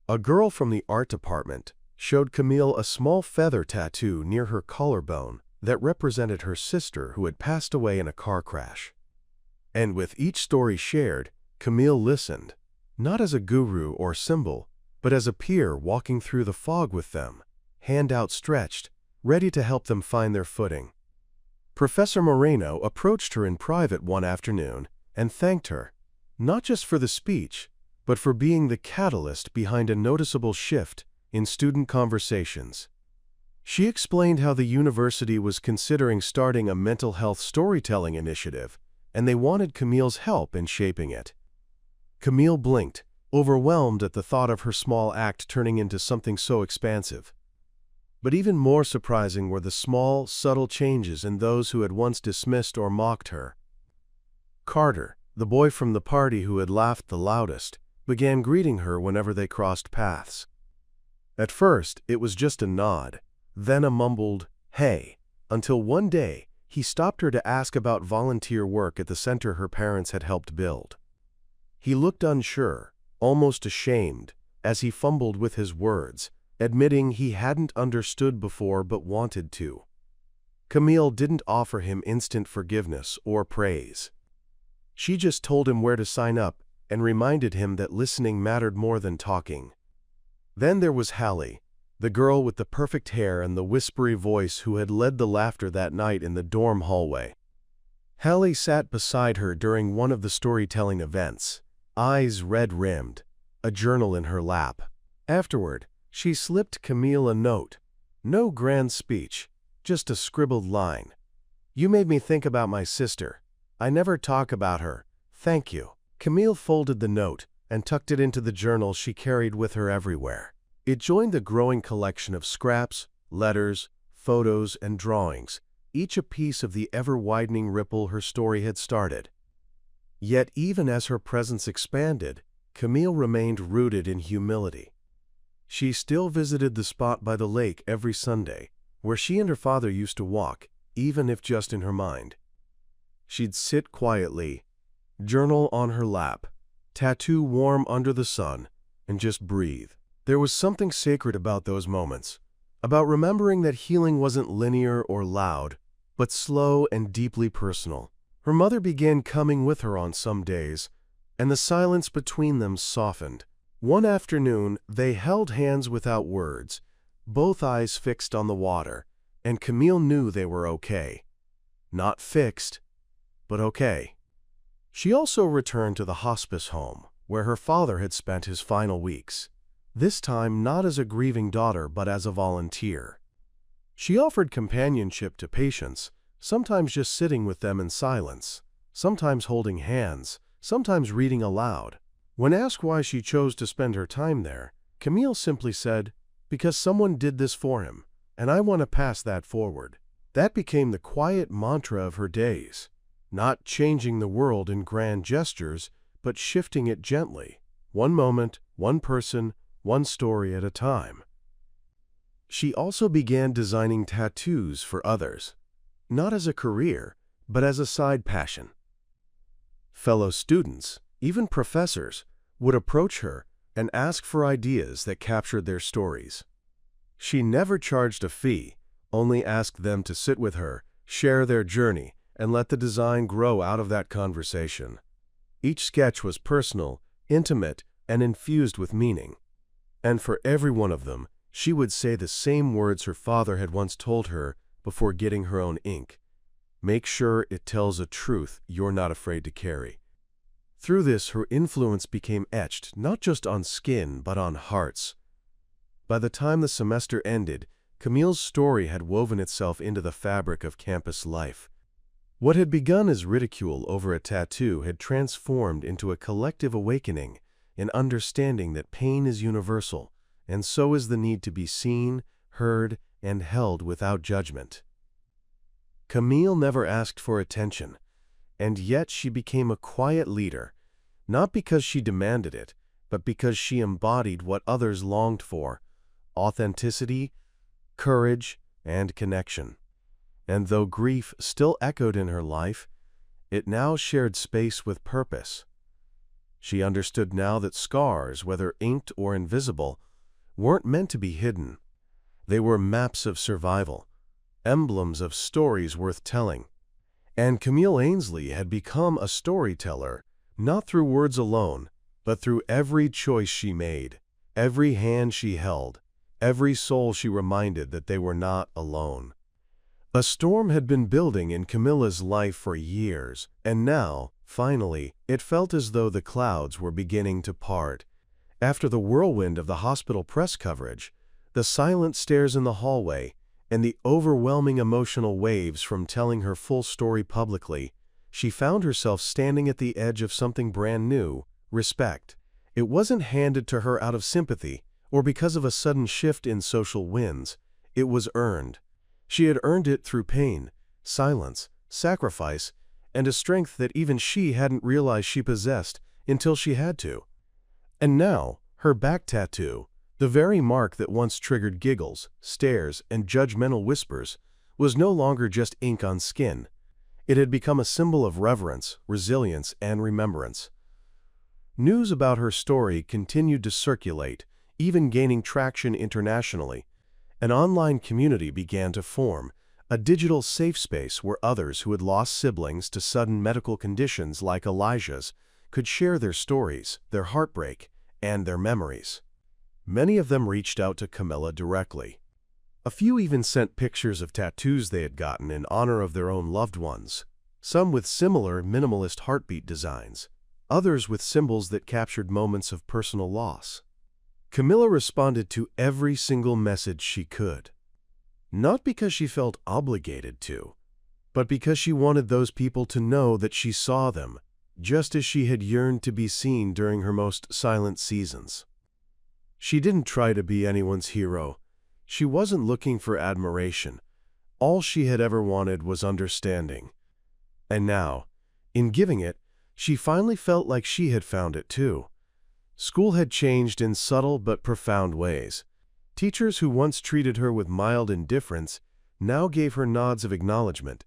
A girl from the art department showed Camille a small feather tattoo near her collarbone that represented her sister who had passed away in a car crash. And with each story shared, Camille listened, not as a guru or symbol, but as a peer walking through the fog with them, hand outstretched, ready to help them find their footing. Professor Moreno approached her in private one afternoon and thanked her, not just for the speech, but for being the catalyst behind a noticeable shift in student conversations. She explained how the university was considering starting a mental health storytelling initiative, and they wanted Camille's help in shaping it. Camille blinked, overwhelmed at the thought of her small act turning into something so expansive. But even more surprising were the small, subtle changes in those who had once dismissed or mocked her. Carter, the boy from the party who had laughed the loudest, began greeting her whenever they crossed paths. At first, it was just a nod, then a mumbled, "Hey," until one day he stopped her to ask about volunteer work at the center her parents had helped build. He looked unsure, almost ashamed, as he fumbled with his words, admitting he hadn't understood before but wanted to. Camille didn't offer him instant forgiveness or praise. She just told him where to sign up and reminded him that listening mattered more than talking. Then there was Hallie, the girl with the perfect hair and the whispery voice who had led the laughter that night in the dorm hallway. Hallie sat beside her during one of the storytelling events, eyes red-rimmed, a journal in her lap. Afterward, she slipped Camille a note. No grand speech, just a scribbled line. "You made me think about my sister. I never talk about her. Thank you." Camille folded the note and tucked it into the journal she carried with her everywhere. It joined the growing collection of scraps, letters, photos, and drawings, each a piece of the ever-widening ripple her story had started. Yet even as her presence expanded, Camille remained rooted in humility. She still visited the spot by the lake every Sunday, where she and her father used to walk, even if just in her mind. She'd sit quietly, journal on her lap, tattoo warm under the sun, and just breathe. There was something sacred about those moments, about remembering that healing wasn't linear or loud, but slow and deeply personal. Her mother began coming with her on some days, and the silence between them softened. One afternoon, they held hands without words, both eyes fixed on the water, and Camille knew they were okay. Not fixed, but okay. She also returned to the hospice home, where her father had spent his final weeks, this time not as a grieving daughter but as a volunteer. She offered companionship to patients, sometimes just sitting with them in silence, sometimes holding hands, sometimes reading aloud. When asked why she chose to spend her time there, Camille simply said, "Because someone did this for him, and I want to pass that forward." That became the quiet mantra of her days, not changing the world in grand gestures, but shifting it gently, one moment, one person, one story at a time. She also began designing tattoos for others, not as a career, but as a side passion. Fellow students, even professors, would approach her and ask for ideas that captured their stories. She never charged a fee, only asked them to sit with her, share their journey, and let the design grow out of that conversation. Each sketch was personal, intimate, and infused with meaning. And for every one of them, she would say the same words her father had once told her before getting her own ink. "Make sure it tells a truth you're not afraid to carry." Through this, her influence became etched not just on skin, but on hearts. By the time the semester ended, Camille's story had woven itself into the fabric of campus life. What had begun as ridicule over a tattoo had transformed into a collective awakening, an understanding that pain is universal, and so is the need to be seen, heard, and held without judgment. Camille never asked for attention, and yet she became a quiet leader, not because she demanded it, but because she embodied what others longed for: authenticity, courage, and connection. And though grief still echoed in her life, it now shared space with purpose. She understood now that scars, whether inked or invisible, weren't meant to be hidden. They were maps of survival, emblems of stories worth telling. And Camille Ainsley had become a storyteller, not through words alone, but through every choice she made, every hand she held, every soul she reminded that they were not alone. A storm had been building in Camilla's life for years, and now, finally, it felt as though the clouds were beginning to part. After the whirlwind of the hospital press coverage, the silent stares in the hallway, and the overwhelming emotional waves from telling her full story publicly, she found herself standing at the edge of something brand new: respect. It wasn't handed to her out of sympathy or because of a sudden shift in social winds. It was earned. She had earned it through pain, silence, sacrifice, and a strength that even she hadn't realized she possessed until she had to. And now, her back tattoo, the very mark that once triggered giggles, stares, and judgmental whispers, was no longer just ink on skin. It had become a symbol of reverence, resilience, and remembrance. News about her story continued to circulate, even gaining traction internationally. An online community began to form, a digital safe space where others who had lost siblings to sudden medical conditions like Elijah's could share their stories, their heartbreak, and their memories. Many of them reached out to Camilla directly. A few even sent pictures of tattoos they had gotten in honor of their own loved ones, some with similar minimalist heartbeat designs, others with symbols that captured moments of personal loss. Camilla responded to every single message she could, not because she felt obligated to, but because she wanted those people to know that she saw them, just as she had yearned to be seen during her most silent seasons. She didn't try to be anyone's hero. She wasn't looking for admiration. All she had ever wanted was understanding. And now, in giving it, she finally felt like she had found it too. School had changed in subtle but profound ways. Teachers who once treated her with mild indifference now gave her nods of acknowledgement.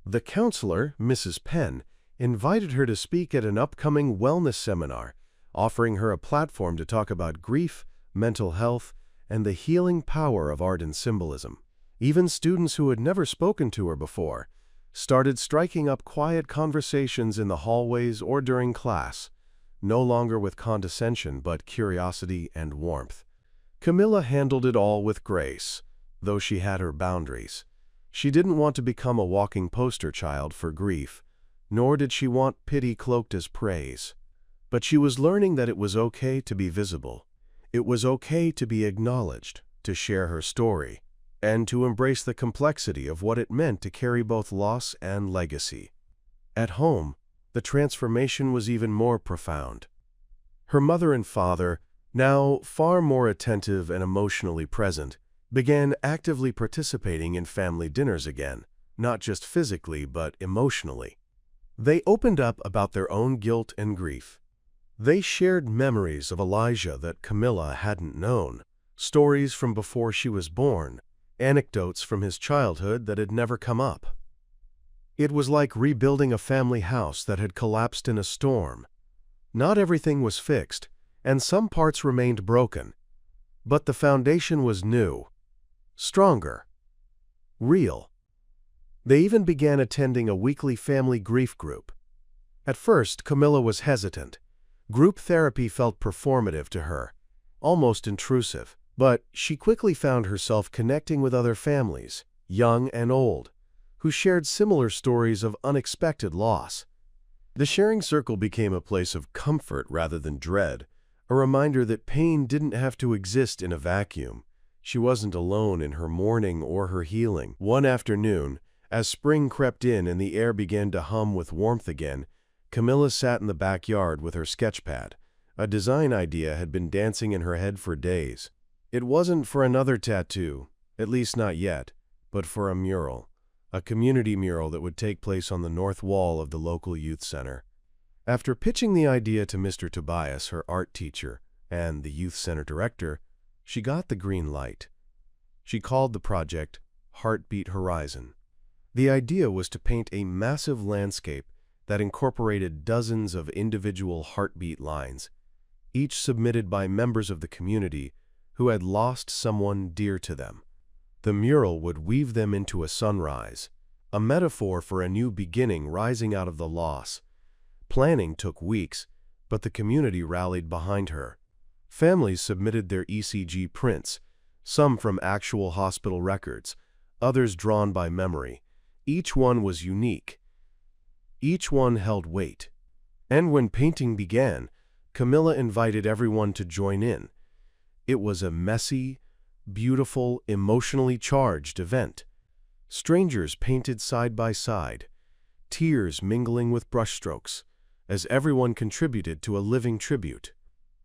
The counselor, Mrs. Penn, invited her to speak at an upcoming wellness seminar, offering her a platform to talk about grief, mental health, and the healing power of art and symbolism. Even students who had never spoken to her before started striking up quiet conversations in the hallways or during class, no longer with condescension but curiosity and warmth. Camilla handled it all with grace, though she had her boundaries. She didn't want to become a walking poster child for grief, nor did she want pity cloaked as praise. But she was learning that it was okay to be visible. It was okay to be acknowledged, to share her story, and to embrace the complexity of what it meant to carry both loss and legacy. At home, the transformation was even more profound. Her mother and father, now far more attentive and emotionally present, began actively participating in family dinners again, not just physically but emotionally. They opened up about their own guilt and grief. They shared memories of Elijah that Camilla hadn't known, stories from before she was born, anecdotes from his childhood that had never come up. It was like rebuilding a family house that had collapsed in a storm. Not everything was fixed, and some parts remained broken, but the foundation was new, stronger, real. They even began attending a weekly family grief group. At first, Camilla was hesitant. Group therapy felt performative to her, almost intrusive, but she quickly found herself connecting with other families, young and old, who shared similar stories of unexpected loss. The sharing circle became a place of comfort rather than dread, a reminder that pain didn't have to exist in a vacuum. She wasn't alone in her mourning or her healing. One afternoon, as spring crept in and the air began to hum with warmth again, Camilla sat in the backyard with her sketchpad. A design idea had been dancing in her head for days. It wasn't for another tattoo, at least not yet, but for a mural, a community mural that would take place on the north wall of the local youth center. After pitching the idea to Mr. Tobias, her art teacher, and the youth center director, she got the green light. She called the project Heartbeat Horizon. The idea was to paint a massive landscape that incorporated dozens of individual heartbeat lines, each submitted by members of the community who had lost someone dear to them. The mural would weave them into a sunrise, a metaphor for a new beginning rising out of the loss. Planning took weeks, but the community rallied behind her. Families submitted their ECG prints, some from actual hospital records, others drawn by memory. Each one was unique. Each one held weight. And when painting began, Camilla invited everyone to join in. It was a messy, beautiful, emotionally charged event. Strangers painted side by side, tears mingling with brushstrokes, as everyone contributed to a living tribute.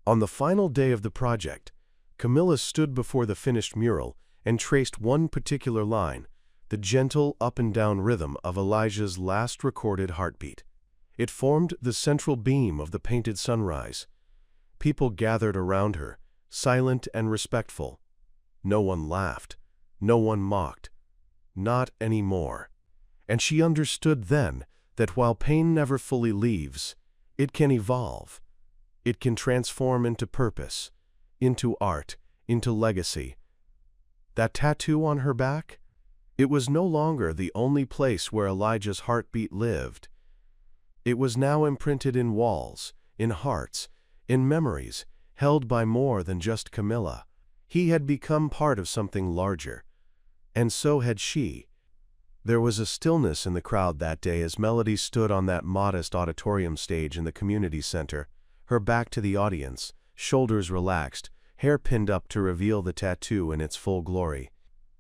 On the final day of the project, Camilla stood before the finished mural and traced one particular line, the gentle up-and-down rhythm of Elijah's last recorded heartbeat. It formed the central beam of the painted sunrise. People gathered around her, silent and respectful. No one laughed, no one mocked. Not anymore. And she understood then that while pain never fully leaves, it can evolve. It can transform into purpose, into art, into legacy. That tattoo on her back? It was no longer the only place where Elijah's heartbeat lived. It was now imprinted in walls, in hearts, in memories, held by more than just Camilla. He had become part of something larger. And so had she. There was a stillness in the crowd that day as Melody stood on that modest auditorium stage in the community center, her back to the audience, shoulders relaxed, hair pinned up to reveal the tattoo in its full glory.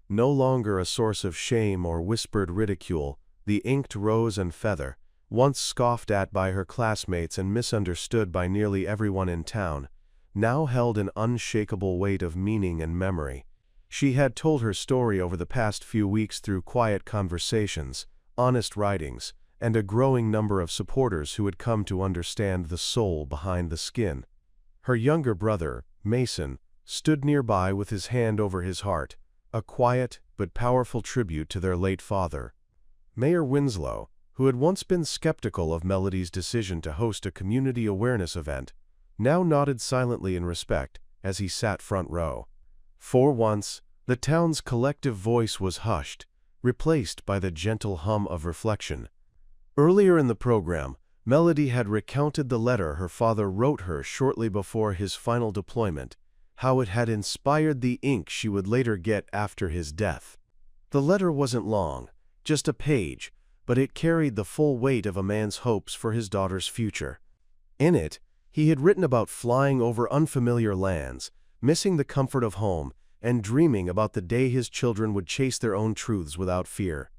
No longer a source of shame or whispered ridicule, the inked rose and feather, once scoffed at by her classmates and misunderstood by nearly everyone in town, now held an unshakable weight of meaning and memory. She had told her story over the past few weeks through quiet conversations, honest writings, and a growing number of supporters who had come to understand the soul behind the skin. Her younger brother, Mason, stood nearby with his hand over his heart, a quiet but powerful tribute to their late father. Mayor Winslow, who had once been skeptical of Melody's decision to host a community awareness event, now nodded silently in respect as he sat front row. For once, the town's collective voice was hushed, replaced by the gentle hum of reflection. Earlier in the program, Melody had recounted the letter her father wrote her shortly before his final deployment, how it had inspired the ink she would later get after his death. The letter wasn't long, just a page, but it carried the full weight of a man's hopes for his daughter's future. In it, he had written about flying over unfamiliar lands, missing the comfort of home, and dreaming about the day his children would chase their own truths without fear.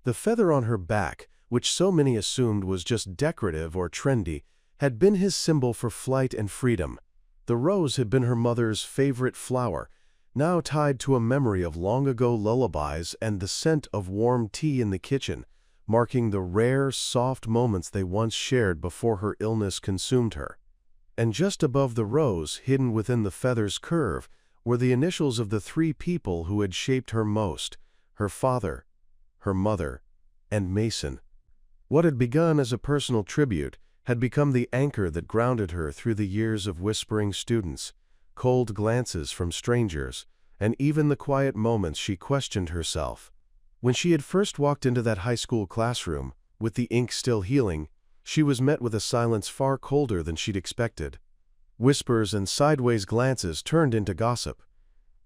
The feather on her back, which so many assumed was just decorative or trendy, had been his symbol for flight and freedom. The rose had been her mother's favorite flower, now tied to a memory of long-ago lullabies and the scent of warm tea in the kitchen, marking the rare, soft moments they once shared before her illness consumed her. And just above the rose, hidden within the feather's curve, were the initials of the three people who had shaped her most: her father, her mother, and Mason. What had begun as a personal tribute had become the anchor that grounded her through the years of whispering students, cold glances from strangers, and even the quiet moments she questioned herself. When she had first walked into that high school classroom, with the ink still healing, she was met with a silence far colder than she'd expected. Whispers and sideways glances turned into gossip.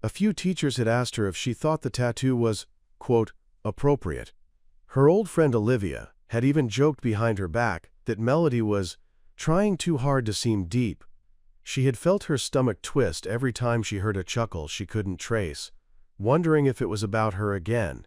A few teachers had asked her if she thought the tattoo was, quote, appropriate. Her old friend Olivia had even joked behind her back that Melody was trying too hard to seem deep. She had felt her stomach twist every time she heard a chuckle she couldn't trace, wondering if it was about her again.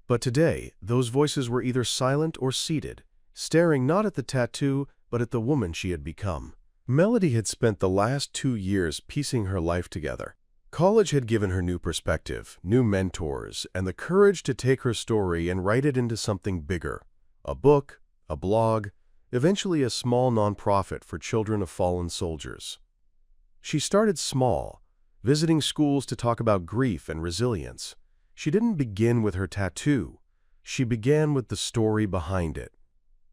But today, those voices were either silent or seated, staring not at the tattoo, but at the woman she had become. Melody had spent the last 2 years piecing her life together. College had given her new perspective, new mentors, and the courage to take her story and write it into something bigger. A book, a blog, eventually a small nonprofit for children of fallen soldiers. She started small, visiting schools to talk about grief and resilience. She didn't begin with her tattoo. She began with the story behind it.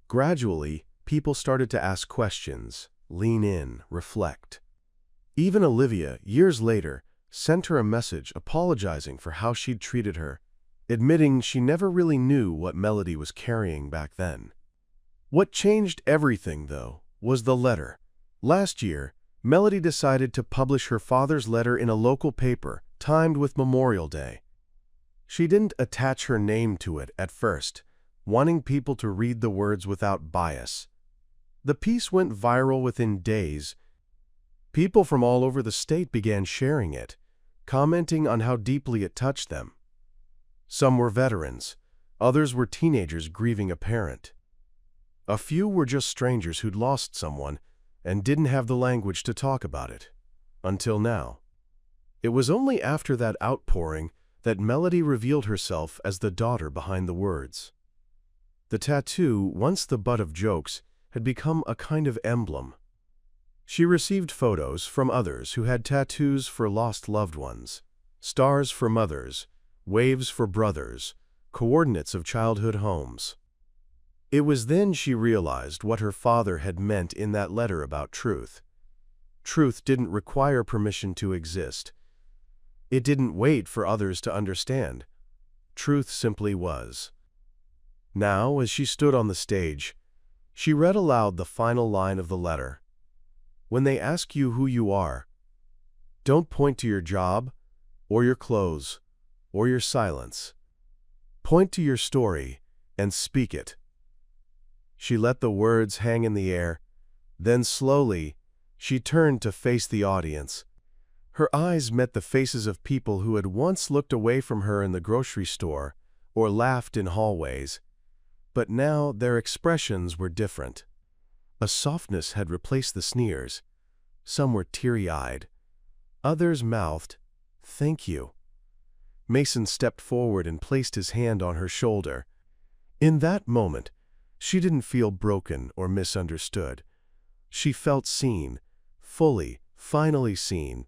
Gradually, people started to ask questions, lean in, reflect. Even Olivia, years later, sent her a message apologizing for how she'd treated her, admitting she never really knew what Melody was carrying back then. What changed everything, though, was the letter. Last year, Melody decided to publish her father's letter in a local paper, timed with Memorial Day. She didn't attach her name to it at first, wanting people to read the words without bias. The piece went viral within days. People from all over the state began sharing it. commenting on how deeply it touched them. Some were veterans, others were teenagers grieving a parent. A few were just strangers who'd lost someone and didn't have the language to talk about it. Until now. It was only after that outpouring that Melody revealed herself as the daughter behind the words. The tattoo, once the butt of jokes, had become a kind of emblem. She received photos from others who had tattoos for lost loved ones, stars for mothers, waves for brothers, coordinates of childhood homes. It was then she realized what her father had meant in that letter about truth. Truth didn't require permission to exist. It didn't wait for others to understand. Truth simply was. Now, as she stood on the stage, she read aloud the final line of the letter. When they ask you who you are, don't point to your job, or your clothes, or your silence. Point to your story and speak it. She let the words hang in the air, then slowly, she turned to face the audience. Her eyes met the faces of people who had once looked away from her in the grocery store or laughed in hallways, but now their expressions were different. A softness had replaced the sneers. Some were teary-eyed. Others mouthed, "Thank you." Mason stepped forward and placed his hand on her shoulder. In that moment, she didn't feel broken or misunderstood. She felt seen, fully, finally seen.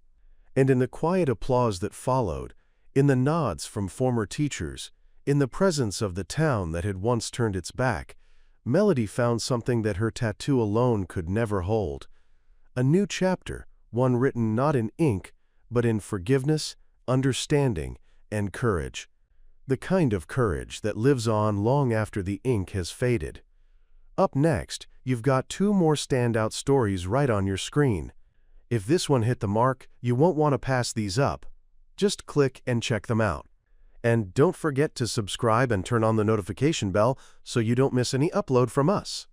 And in the quiet applause that followed, in the nods from former teachers, in the presence of the town that had once turned its back, Melody found something that her tattoo alone could never hold. A new chapter, one written not in ink, but in forgiveness, understanding, and courage. The kind of courage that lives on long after the ink has faded. Up next, you've got 2 more standout stories right on your screen. If this one hit the mark, you won't want to pass these up. Just click and check them out. And don't forget to subscribe and turn on the notification bell so you don't miss any upload from us.